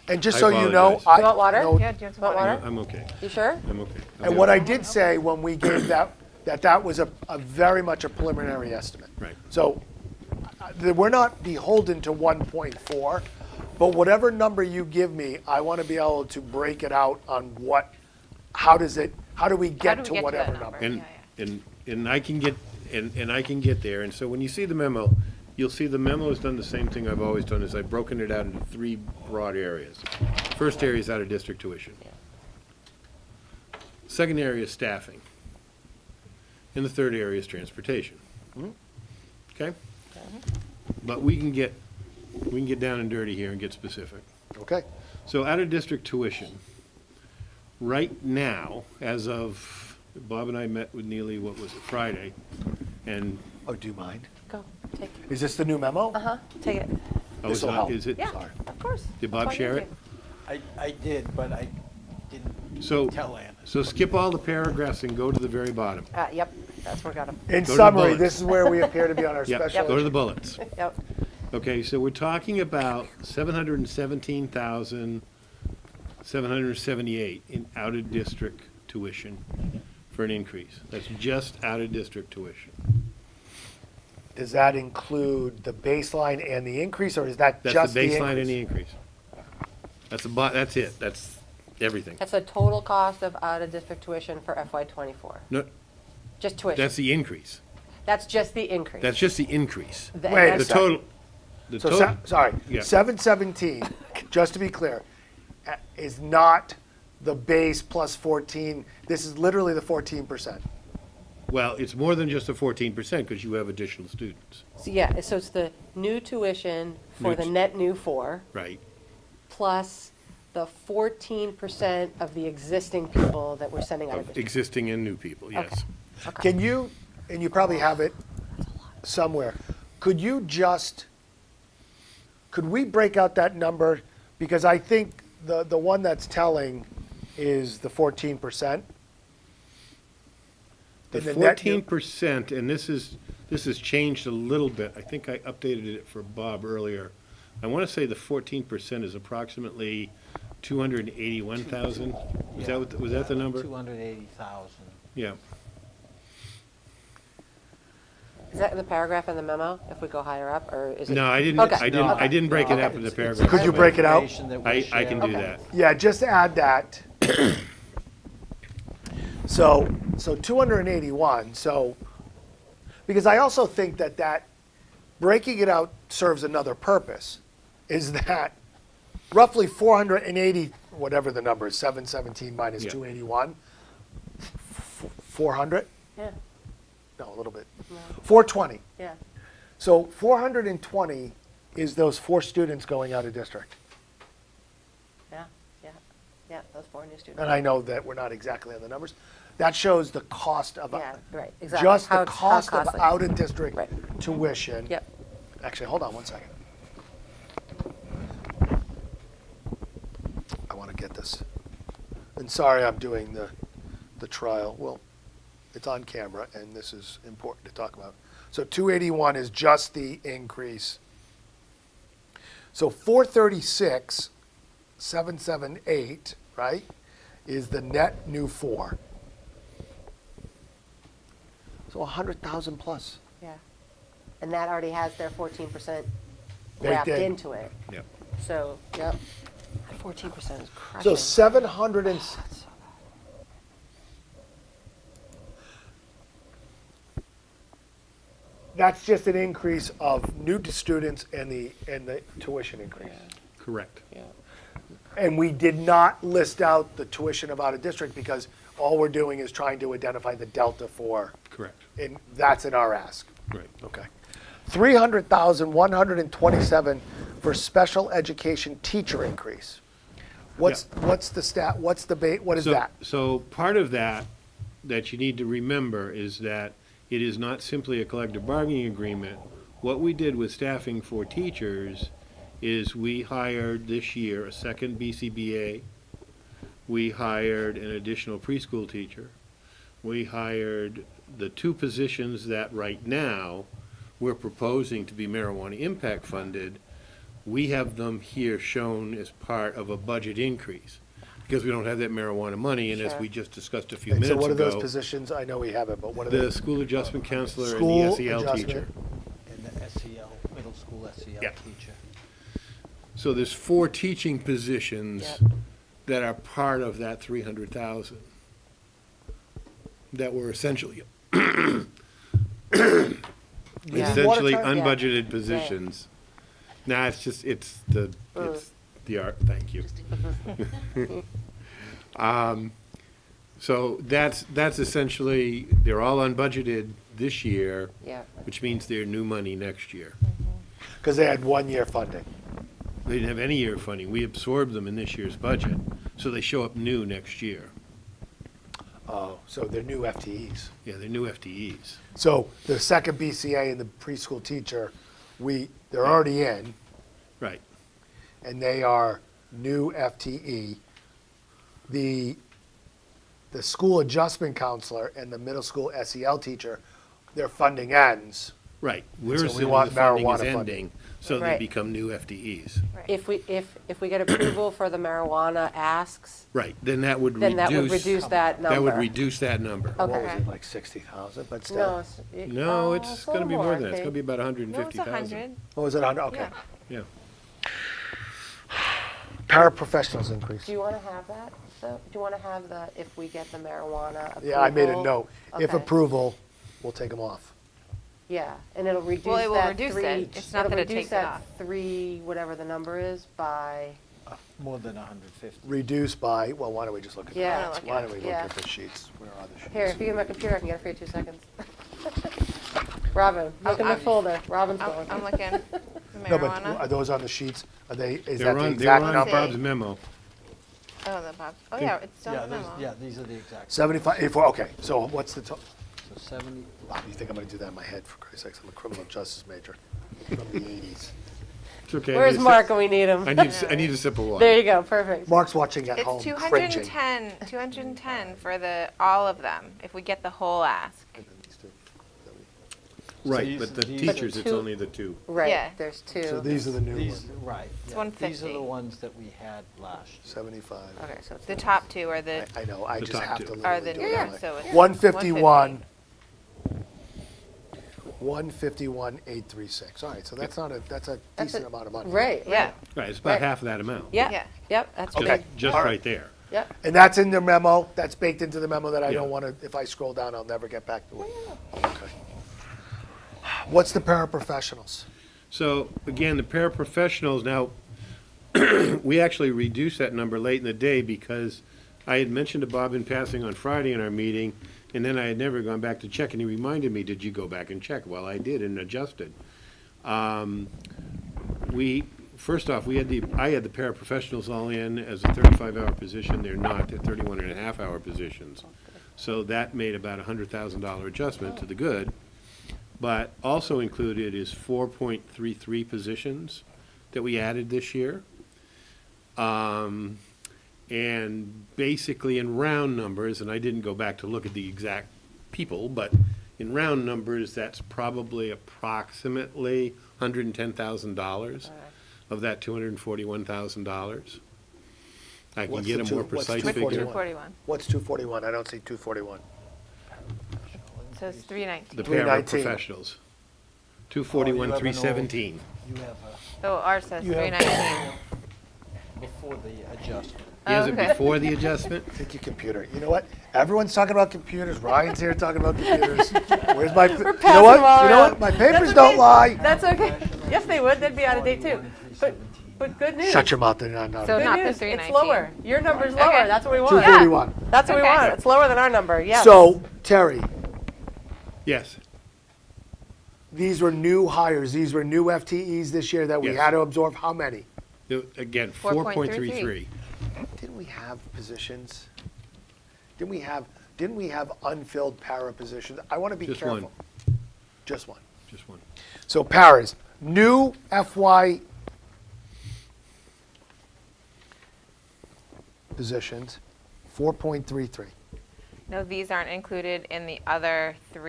And just I so you know, apologize. I. You want water? no, Yeah, do you want some Want water? water? I'm okay. You sure? I'm okay. And what I did say when we gave that was a very much a preliminary estimate. Right. So we're not beholden to 1.4, but whatever number you give me, I want to be able to break it out on how do we get to whatever that number? And, Yeah, and I can get, and I can get there, and so when you see the memo, you'll see the memo has done the same thing I've always done, is I've broken it out into 3 broad areas. First area is out-of-district tuition. Second area is staffing. And the third area is transportation. Okay? But we can get down and dirty here and get specific. Okay. So out-of-district tuition, right now, as of, Bob and I met with Neely, what was it, Friday, and, Oh, do you mind? Go. Take it. Is this the new memo? Uh-huh. Take it. oh, is This'll help. it? Yeah, Sorry. of course. Did That's Bob why share you it? I did, but I didn't So, tell Anna. so skip all the paragraphs and go to the very bottom. Yep, that's where I got him. In Go to the summary, bullets. this is where we appear to be on our Yep, special. go to the bullets. Yep. Okay, so we're talking about 717,778 in out-of-district tuition for an increase. That's just out-of-district tuition. Does that include the baseline and the increase, or is that That's just the the baseline and the increase? increase. That's it, that's everything. That's the total cost of out-of-district tuition for FY '24. No, Just tuition. that's the increase. That's just the increase. That's just the increase. The- Wait a The that's- second. total, the So, total, sorry, Yeah. 717, just to be clear, is not the base plus 14. This is literally the 14%. well, it's more than just the 14% because you have additional students, So yeah, so it's the new tuition for New the t- net new 4, right? plus the 14% of the existing people that we're sending out of Of district. existing and new people, yes. Okay. Can you, and you probably have it somewhere, could we break out that number? Because I think the one that's telling is the 14%. The And the net new- 14%, and this has changed a little bit. I think I updated it for Bob earlier. I want to say the 14% is approximately 281,000. Was that the number? 280,000. Yeah. Is that in the paragraph in the memo, if we go higher up, or is it? No, I didn't, Okay. I didn't break it Okay. up in the It's paragraph. Could you break it out? information that we I can share. do Okay. that. Yeah, just add that. So 281, because I also think that breaking it out serves another purpose, is that roughly 480, whatever the number is, 717 minus Yeah. 281, 400? Yeah, No, a little bit. 420. yeah. So 420 is those 4 students going out of district. Yeah, those 4 new students. And I know that we're not exactly on the numbers. That shows the cost of, Yeah, right, exactly. just How the it's- how cost of costly. out-of-district Right. tuition. Yep. Actually, hold on one second. I want to get this. And sorry, I'm doing the trial. Well, it's on camera, and this is important to talk about. So 281 is just the increase. So 436, 778, right, is the net new 4. So 100,000 plus. Yeah. And that already has their 14% Baked wrapped in. into it. Yep. So, yep. That 14% is crushing. So 700 and, That's so that's just an increase of new students and the tuition increase. Correct. bad. And we did not list out the tuition of out of district because all we're doing is trying to identify the delta for, Correct. and that's in our ask. Right. Okay. 300,127 for special education teacher increase. What's the stat, what's the what is So- that? So part of that you need to remember is that it is not simply a collective bargaining agreement. What we did with staffing for teachers is we hired this year a second BCBA. We hired an additional preschool teacher. We hired the 2 positions that right now we're proposing to be marijuana impact funded. We have them here shown as part of a budget increase because we don't have that marijuana money. And as Sure. we just discussed a few And minutes so what are those ago, positions? I know we have it, but what are the they? school adjustment counselor and the School SEL teacher. adjustment. And the SEL, middle school SEL Yeah. teacher. So there's 4 teaching positions Yep. that are part of that 300,000 that were essentially Yeah. essentially Water tower? Yeah. unbudgeted positions. Nah, it's the art, thank you. So that's essentially, they're all unbudgeted this year, Yeah. which means they're new money next year. Because they had 1 year funding. They didn't have any year funding. We absorbed them in this year's budget, so they show up new next year. Oh, so they're new FTEs. Yeah, they're new FTEs. So the second BCA and the preschool teacher, they're already in, Right. and they are new FTE. The school adjustment counselor and the middle school SEL teacher, their funding ends. Right. We're So we assuming want the funding marijuana is funding. ending, so they Right. become new FTEs. If we get approval for the marijuana asks, Right, then that would then that would reduce, reduce that number. that would reduce that number. Okay. What was it, like 60,000, but No, still? No, it's gonna be more than that. It's okay. gonna be about No, 150,000. it's 100. What was it, okay. Yeah. Yeah. Paraprofessionals increase. Do you want to have that? Do you want to have the, if we get the marijuana approval? Yeah, I made a note. If Okay. approval, we'll take them off. Yeah, and it'll reduce Well, it will that reduce 3. it. It's not it'll that it reduce takes it that off. 3, whatever the number is, by, More than 150. Reduced by, well, why don't we just look at Yeah. the Why don't we look Yeah. at the sheets? Where are the sheets? here, if you give me my computer, I can get it for you 2 seconds. Robin, look in the folder. Robin's going. I'm looking. The No, but marijuana. are those on the sheets? Is They're that the on, they're exact on number? Bob's memo. Oh, the Bob. Oh, yeah, it's still Yeah, in the memo. yeah, these are the exact. 75, 84, okay, so what's the total? So 70, Bob, you think I'm gonna do that in my head, for Christ's sakes? I'm a criminal justice major from the 80s. It's okay. I Where's need a Mark sip- when we need him? I need a sip of water. There you go, perfect. Mark's watching at home, It's cringing. 210 for all of them, if we get the whole ask. Right, These- but the these- teachers, it's 2 only the 2. Right, Yeah. there's 2. So these are the new these, ones, right. It's yeah. 150. These are the ones that we had last year. 75. Okay, so it's The top 2 are the, I know, I The just top have two. to are literally the do new it that ones, way. so it's 151, 151,836. All right, so that's not that's a That's decent a- amount of money. Right, yeah. right. Right, it's about Right. half of that amount. Yeah, Yeah. yep, that's Okay. big. Just All right. right there. Yep. And that's in the memo, that's baked into the memo that I Yeah. don't want to, if I scroll down, I'll never get back to it. Okay. What's the paraprofessionals? So, again, the paraprofessionals, now, we actually reduced that number late in the day because I had mentioned to Bob in passing on Friday in our meeting, and then I had never gone back to check, and he reminded me, did you go back and check? Well, I did and adjusted. First off, I had the paraprofessionals all in as a 35-hour position. They're not, they're 31.5-hour positions. So that made about a $100,000 adjustment to the good. But also included is 4.33 positions that we added this year. And basically in round numbers, and I didn't go back to look at the exact people, but in round numbers, that's probably approximately $110,000 of that $241,000. I can What's get the a more two- what's precise 241? figure. 241. What's 241? I don't see 241. So it's 319. the 319. paraprofessionals. 241, Oh, you have an old- 317. You have Oh, ours says You have- 319. before the adjustment. He has it Okay. before the adjustment? Take your computer. You know what? Everyone's talking about computers. Ryan's here talking about computers. Where's my? You know passing what? them all You know around. what? My papers That's don't okay. lie. That's okay. Yes, they would. They'd be out of date too. But good news. Shut your mouth. They're not. So Good not the news. 319. It's lower. Your number's lower. Okay. That's what we want. 241. That's what we Okay. want. It's lower than our number. Yes. So Terry, Yes. these were new hires. These were new FTEs this year that we Yes. had to absorb. How many? Again, 4.33. 4.33. Didn't we have positions? Didn't we have unfilled para positions? I want to be Just careful. one. Just one. Just one. So paras, new FY positions, 4.33. No, these aren't included in the other two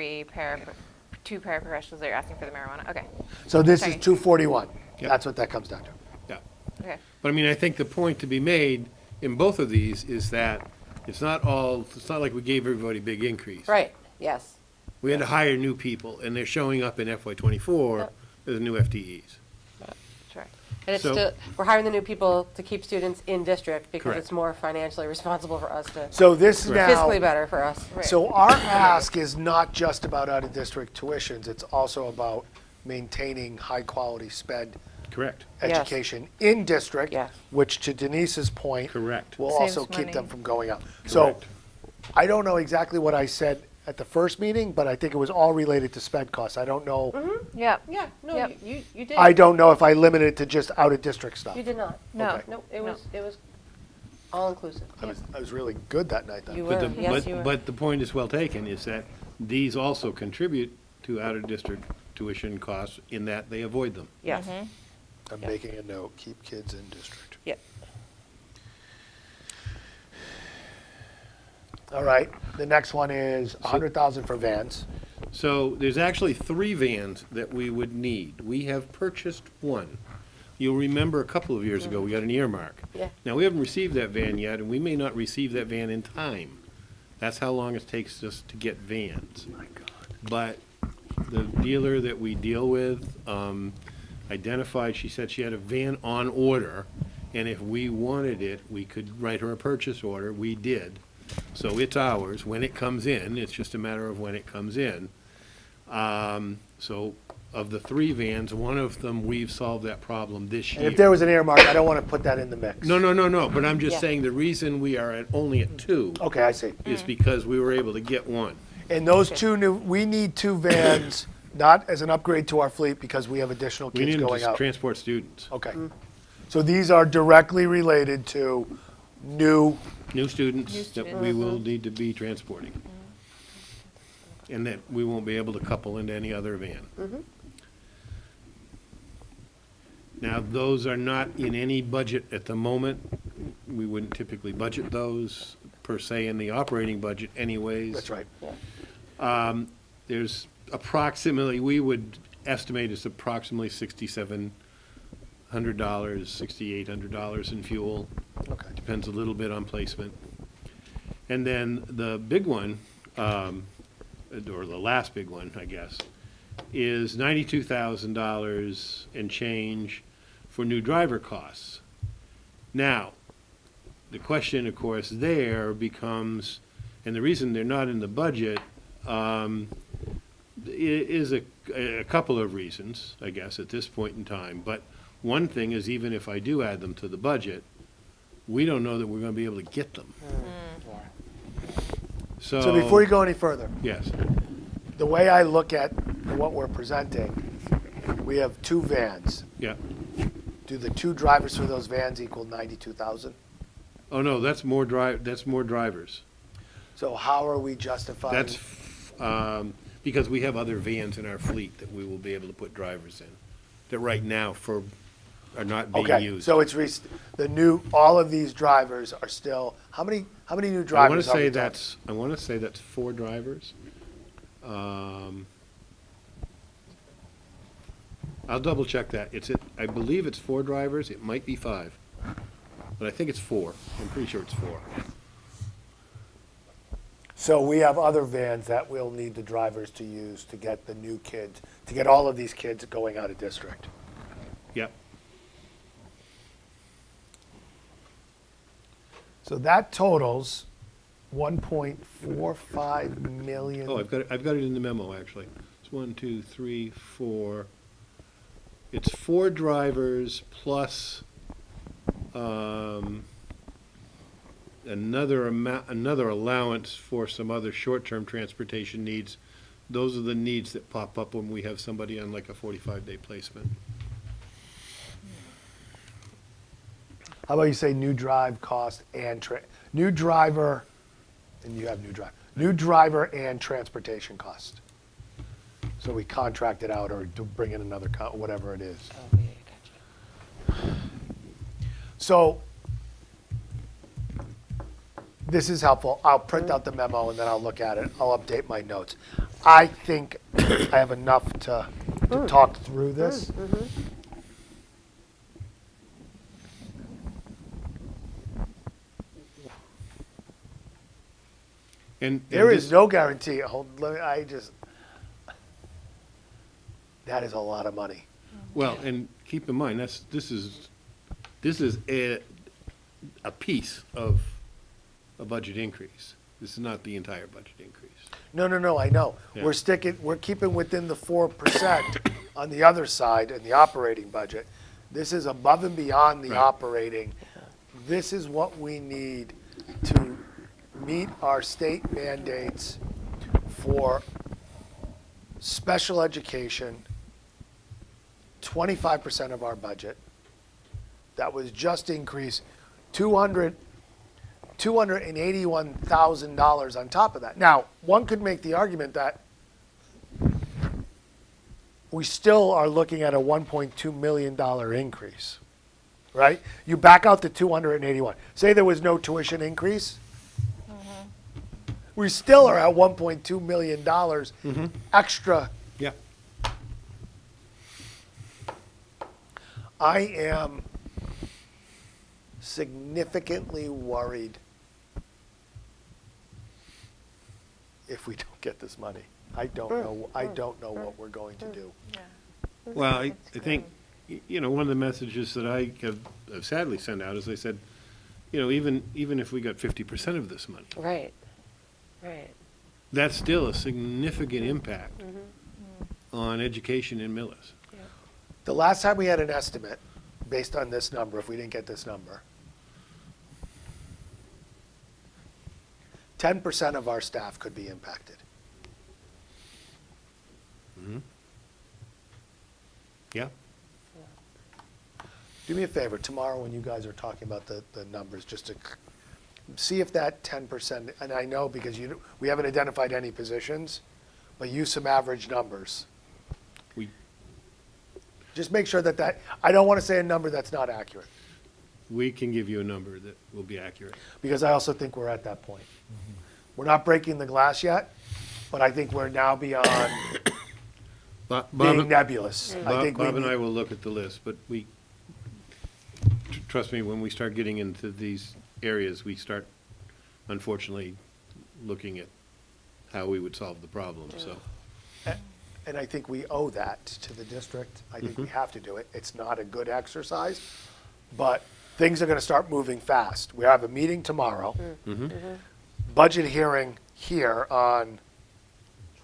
paraprofessionals that you're asking for the marijuana. Okay. So this is Okay. 241. Yep. That's what that comes down to. Yeah. Okay. But I mean, I think the point to be made in both of these is that it's not like we gave everybody a big increase. Right. Yes. We had to hire new people, and they're showing up in FY '24 Yep. as new FTEs. Sure. And it's So- still, we're hiring the new people to keep students in district because Correct. it's more financially responsible for us to, So this Correct. now, fiscally better for us. so our ask is not just about out-of-district tuitions, it's also about maintaining high-quality sped Correct. Yes. education in district, Yes. which to Denise's point, Correct. will Saves also keep money. them from going up. So Correct. I don't know exactly what I said at the first meeting, but I think it was all related to sped costs. I don't know, Yep. Yeah, no, Yep. you did. I don't know if I limited it to just out-of-district stuff. You did not. No. Okay. No, it No. was all inclusive. I was really good that night then. You But were, the, yes, you were. but the point is well taken, is that these also contribute to out-of-district tuition costs in that they avoid them. Yes. I'm Yeah. making a note, keep kids in district. Yep. All right, the next one is 100,000 for vans. So there's actually 3 vans that we would need. We have purchased one. You'll remember a couple of years ago, we got an earmark. Yeah. Now, we haven't received that van yet, and we may not receive that van in time. That's how long it takes us to get vans. My God. But the dealer that we deal with identified, she said she had a van on order, and if we wanted it, we could write her a purchase order. We did. So it's ours. When it comes in, it's just a matter of when it comes in. So of the 3 vans, one of them, we've solved that problem this And year. if there was an earmark, I don't want to put that in the mix. No, but I'm just Yeah. saying the reason we are only at 2 Okay, I see. is because we were able to get one. And those 2 new, we need 2 vans, not as an upgrade to our fleet because we have additional We kids need them going to out. transport students. Okay. So these are directly related to new, New students that students. we will need to be transporting. And that we won't be able to couple into any other van. Now, those are not in any budget at the moment. We wouldn't typically budget those per se in the operating budget anyways. that's right. There's approximately, we would estimate it's approximately $6,700, $6,800 in fuel. Okay. Depends a little bit on placement. And then the big one, or the last big one, I guess, is $92,000 and change for new driver costs. Now, the question, of course, there becomes, and the reason they're not in the budget is a couple of reasons, I guess, at this point in time. But one thing is, even if I do add them to the budget, we don't know that we're going to be able to get them. So before you go any further, Yes, the way I look at what we're presenting, we have 2 vans. yeah. Do the 2 drivers for those vans equal 92,000? Oh, no, that's more drivers. So how are we justifying? That's, because we have other vans in our fleet that we will be able to put drivers in, that right now are not being Okay, used. so it's all of these drivers are still, how many new I drivers want to are we say talking? that's 4 drivers. I'll double check that. I believe it's 4 drivers. It might be 5, but I think it's 4. I'm pretty sure it's 4. So we have other vans that we'll need the drivers to use to get the new kids, to get all of these kids going out of district. Yep. So that totals 1.45 million. Oh, I've got it in the memo, actually. It's 1, 2, 3, 4. It's 4 drivers plus another allowance for some other short-term transportation needs. Those are the needs that pop up when we have somebody on like a 45-day placement. How about you say new drive cost and new driver, and you have new driver and transportation cost. So we contract it out or do bring in another, whatever it is. Oh, yeah, gotcha. So this is helpful. I'll print out the memo and then I'll look at it. I'll update my notes. I think I have enough to talk through this. And There this- is no guarantee. That is a lot of money. Well, and keep in mind, this is a piece of a budget increase. This is not the entire budget increase. No, I know. Yeah. We're keeping within the 4% on the other side in the operating budget. This is above and beyond the Right. operating. This is what we need to meet our state mandates for special education, 25% of our budget. That was just increased $281,000 on top of that. Now, one could make the argument that we still are looking at a $1.2 million increase, right? You back out the 281. Say there was no tuition increase. We still are at $1.2 million extra. Yeah. I am significantly worried if we don't get this money. I don't know what we're going to do. Well, I think, one of the messages that I have sadly sent out is I said, even if we got 50% of this money, Right. that's still a significant impact on education in Millis. The last time we had an estimate based on this number, if we didn't get this number, 10% of our staff could be impacted. Yeah? Do me a favor, tomorrow when you guys are talking about the numbers, just to see if that 10%, and I know because we haven't identified any positions, but use some average numbers. We, Just make sure that, I don't want to say a number that's not accurate, we can give you a number that will be accurate. because I also think we're at that point. We're not breaking the glass yet, but I think we're now beyond Bob being nebulous. I think we Bob and need- I will look at the list, but trust me, when we start getting into these areas, we start, unfortunately, looking at how we would solve the problem, so. And I think we owe that to the district. I think we have to do it. It's not a good exercise, but things are going to start moving fast. We have a meeting tomorrow. Budget hearing here on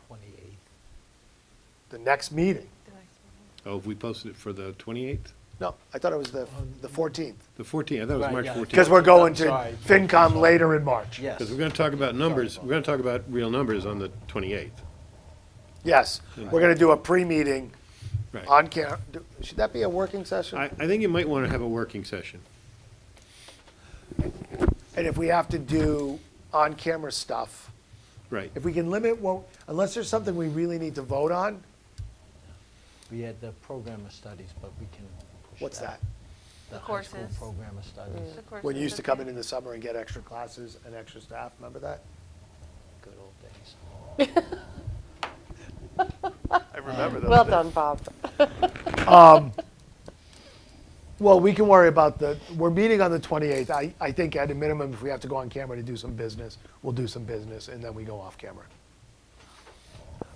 28th. the next meeting. Oh, have we posted it for the 28th? No, I thought it was the 14th. The 14th, I thought it was Right, March yeah. 14th. Because we're going I'm to sorry. FinCom later in March. Yes. Because we're going to talk about numbers, we're going to talk about real numbers on the 28th. Yes, we're going to do a pre-meeting Right. on camera. Should that be a working session? I think you might want to have a working session. And if we have to do on-camera stuff, Right. if we can limit, unless there's something we really need to vote on, We had the program of studies, but we can push what's that? The high courses. school program of studies. When you used to come in the summer and get extra classes and extra staff, remember that? Good old days. I remember those Well days. done, Bob. Well, we can worry about we're meeting on the 28th. I think at a minimum, if we have to go on camera to do some business, we'll do some business, and then we go off camera.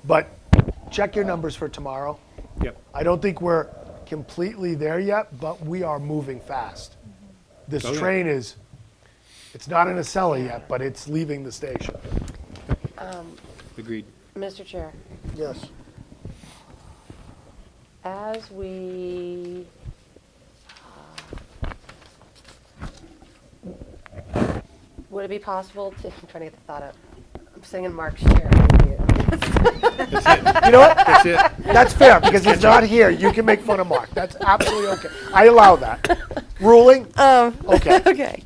But check your numbers for tomorrow. Yep. I don't think we're completely there yet, but we are moving fast. This Oh, yeah. train it's not in Acela yet, but it's leaving the station. Agreed. Mr. Chair, Yes. as we would it be possible to, I'm trying to get the thought out. I'm sitting in Mark's chair. You know what? That's it. That's fair, because he's not here. You can make fun of Mark. That's absolutely okay. I allow that. Ruling? Okay. Okay.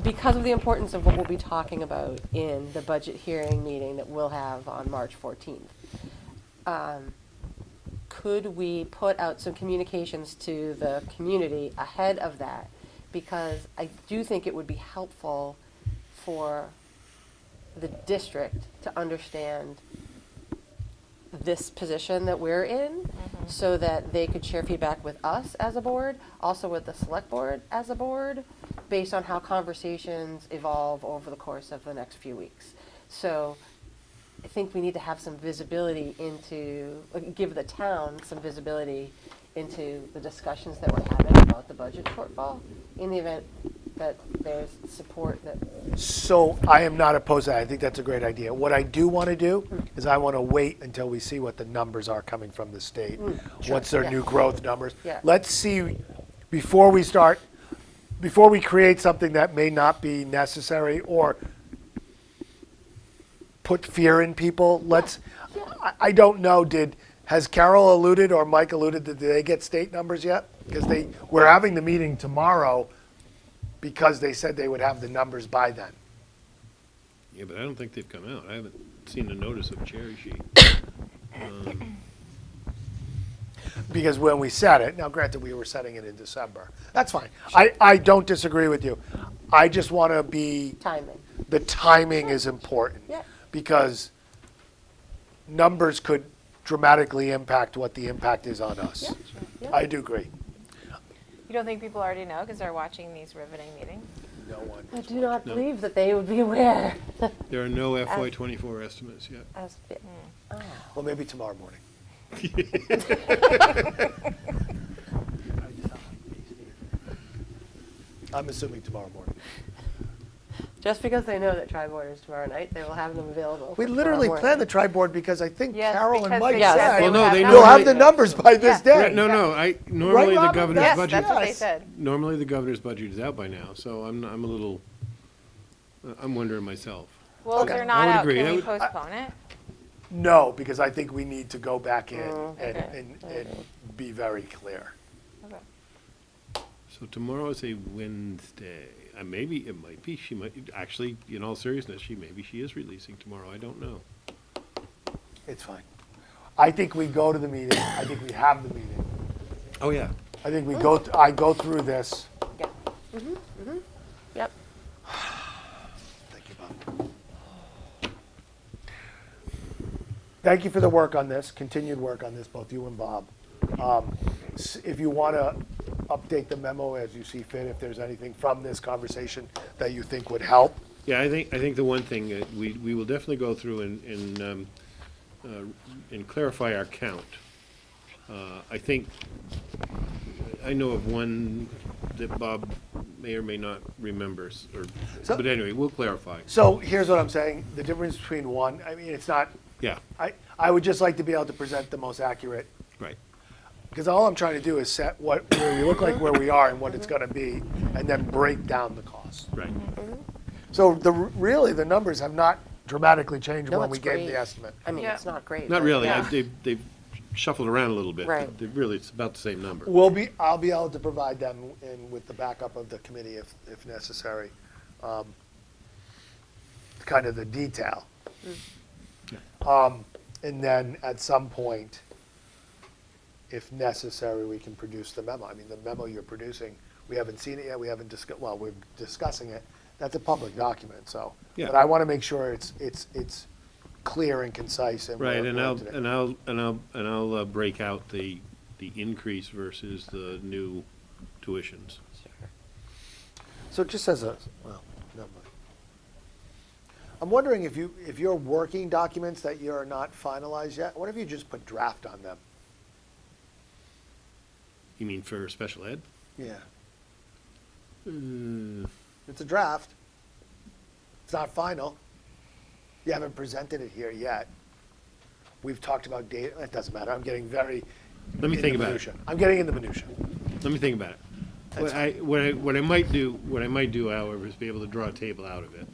Because of the importance of what we'll be talking about in the budget hearing meeting that we'll have on March 14th, could we put out some communications to the community ahead of that? Because I do think it would be helpful for the district to understand this position that we're in, so that they could share feedback with us as a board, also with the select board as a board, based on how conversations evolve over the course of the next few weeks. So I think we need to have some visibility into, give the town some visibility into the discussions that we're having about the budget shortfall, in the event that there's support that. So I am not opposed to that. I think that's a great idea. What I do want to do is I want to wait until we see what the numbers are coming from the state. What's their Yeah. new growth numbers? Yeah. Let's see, before we create something that may not be necessary or put fear in people, I don't know, has Carol alluded or Mike alluded, did they get state numbers yet? Because we're having the meeting tomorrow because they said they would have the numbers by then. Yeah, but I don't think they've come out. I haven't seen a notice of cherry sheet. Because when we set it, now granted, we were setting it in December. That's fine. I don't disagree with you. I just want to Timing. the timing is important. Yeah. Because numbers could dramatically impact what the impact is on us. Yeah, sure. Yeah. I do agree. You don't think people already know because they're watching these riveting meetings? No one. I do not No. believe that they would be aware. There are no FY '24 estimates yet. As, Well, maybe tomorrow morning. I'm assuming tomorrow morning. just because they know that tri-board is tomorrow night, they will have them available. We for literally tomorrow planned the morning. tri-board because I think Yes, Carol and because Mike they Yes. said said Well, no, would they have you'll normally- have the numbers by this Yeah. day. No, normally the Robin? governor's Yes, budget. that's what they Yes. said. Normally the governor's budget is out by now, so I'm a little, I'm wondering myself. Well, if Okay. they're I not would out, agree. can I we would- postpone it? No, because I think we need to go back in okay. and be very clear. Okay. So tomorrow is a Wednesday. Maybe it might be, she might, actually, in all seriousness, maybe she is releasing tomorrow, I don't know. It's fine. I think we go to the meeting. I think we have the meeting. Oh, yeah. I think I go through this. Yeah. Yep. Thank you, Bob. Thank you for the work on this, continued work on this, both you and Bob. If you want to update the memo as you see fit, if there's anything from this conversation that you think would help. Yeah, I think the one thing, we will definitely go through and clarify our count. I think, I know of one that Bob may or may not remember, but anyway, we'll clarify. So here's what I'm saying, the difference between one, I mean, it's not, Yeah, I would just like to be able to present the most accurate, right. because all I'm trying to do is set where we look like where we are and what it's going to be, and then break down the costs. Right. So really, the numbers have not dramatically changed No, when we it's gave great. the estimate. I mean, Yeah. it's not great. Not but really, yeah. they've shuffled around a little bit. Right. Really, it's about the same number. I'll be able to provide them with the backup of the committee if necessary, kind of the detail. And then at some point, if necessary, we can produce the memo. I mean, the memo you're producing, we haven't seen it yet, we haven't we're discussing it. That's a public document, so. Yeah. But I want to make sure it's clear and concise and. Right, we're and up to date. I'll break out the the increase versus the new tuitions. So it just says well, never mind. I'm wondering if your working documents that you're not finalized yet, what if you just put draft on them? You mean for special ed? Yeah. Uh, It's a draft. It's not final. You haven't presented it here yet. We've talked about data. It doesn't matter. I'm getting very. Let me in think the about it. minutia. I'm getting in the minutia. Let me think about it. What I might do, however, is be able to draw a table out of it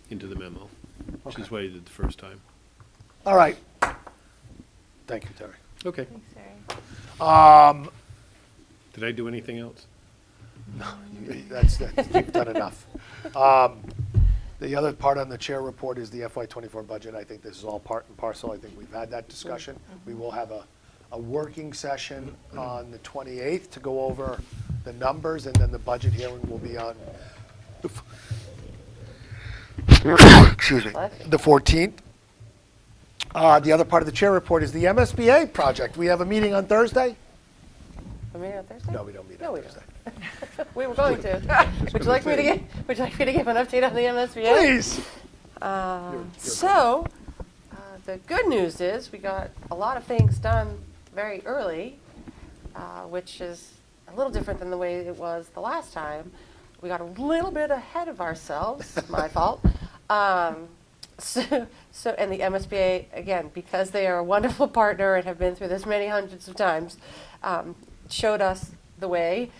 into the memo, which is Okay. what I did the first time. All right. Thank you, Terry. Okay. Thanks, Terry. Did I do anything else? That's you've done enough. The other part on the chair report is the FY24 budget. I think this is all part and parcel. I think we've had that discussion. We will have a working session on the 28th to go over the numbers, and then the budget hearing will be on excuse me, the 14th. The other part of the chair report is the MSBA project. We have a meeting on Thursday? A meeting on Thursday? No, we don't meet No, on we Thursday. We were going to. Would you like me to give an update on the MSBA? Please. So, the good news is we got a lot of things done very early, which is a little different than the way it was the last time. We got a little bit ahead of ourselves, my fault. So, and the MSBA, again, because they are a wonderful partner and have been through this many hundreds of times, showed us the way.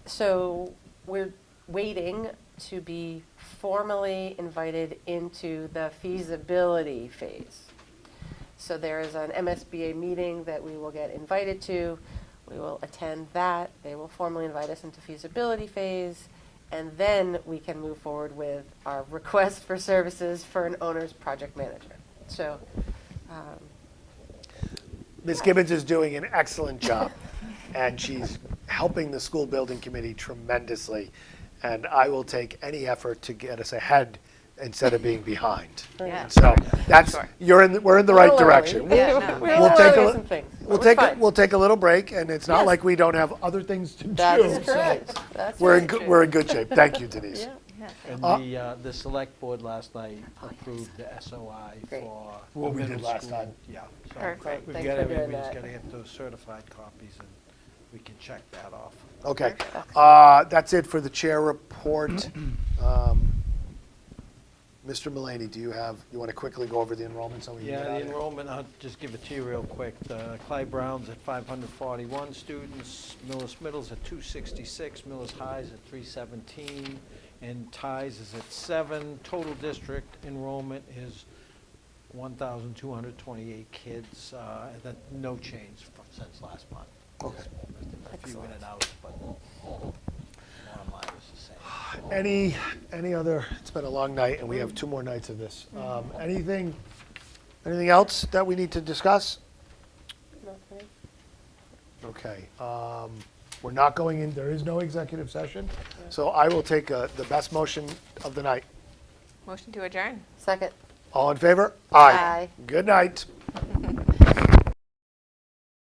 So we're waiting to be formally invited into the feasibility phase. So there is an MSBA meeting that we will get invited to. We will attend that. They will formally invite us into feasibility phase. And then we can move forward with our request for services for an owner's project manager. So, Ms. Gibbons is doing an excellent job, and she's helping the school building committee tremendously. And I will take any effort to get us ahead instead of being behind. Yeah. And so that's Sure. we're in the right direction. Yeah, no. We're We'll take learning a- some things. We'll It's take fine. we'll take a little break, and it's not Yes. like we don't have other things to That do. is correct. That's We're very in good true. we're in good shape. Thank you, Denise. Yeah. And the select board last night approved the SOI Great. for. What we did middle last school. time. Yeah. So Perfect. we've Thanks got for doing everybody's that. got to get those certified copies, and we can check that off. Okay. That's it for the chair report. Mr. Mulaney, do you want to quickly go over the enrollment so we can Yeah, get the out of here? enrollment, I'll just give it to you real quick. Clyde Brown's at 541 students, Millis Middle's at 266, Millis High's at 317, and Ties is at 7. Total district enrollment is 1,228 kids. No change since last month. Okay. A few in and out, but bottom line is the same. Any other, it's been a long night, and we have 2 more nights of this. Anything else that we need to discuss? Nothing. Okay. We're not going in, there is no executive session, so I will take the best motion of the night. Motion to adjourn. Second. All in favor? Aye. Good night.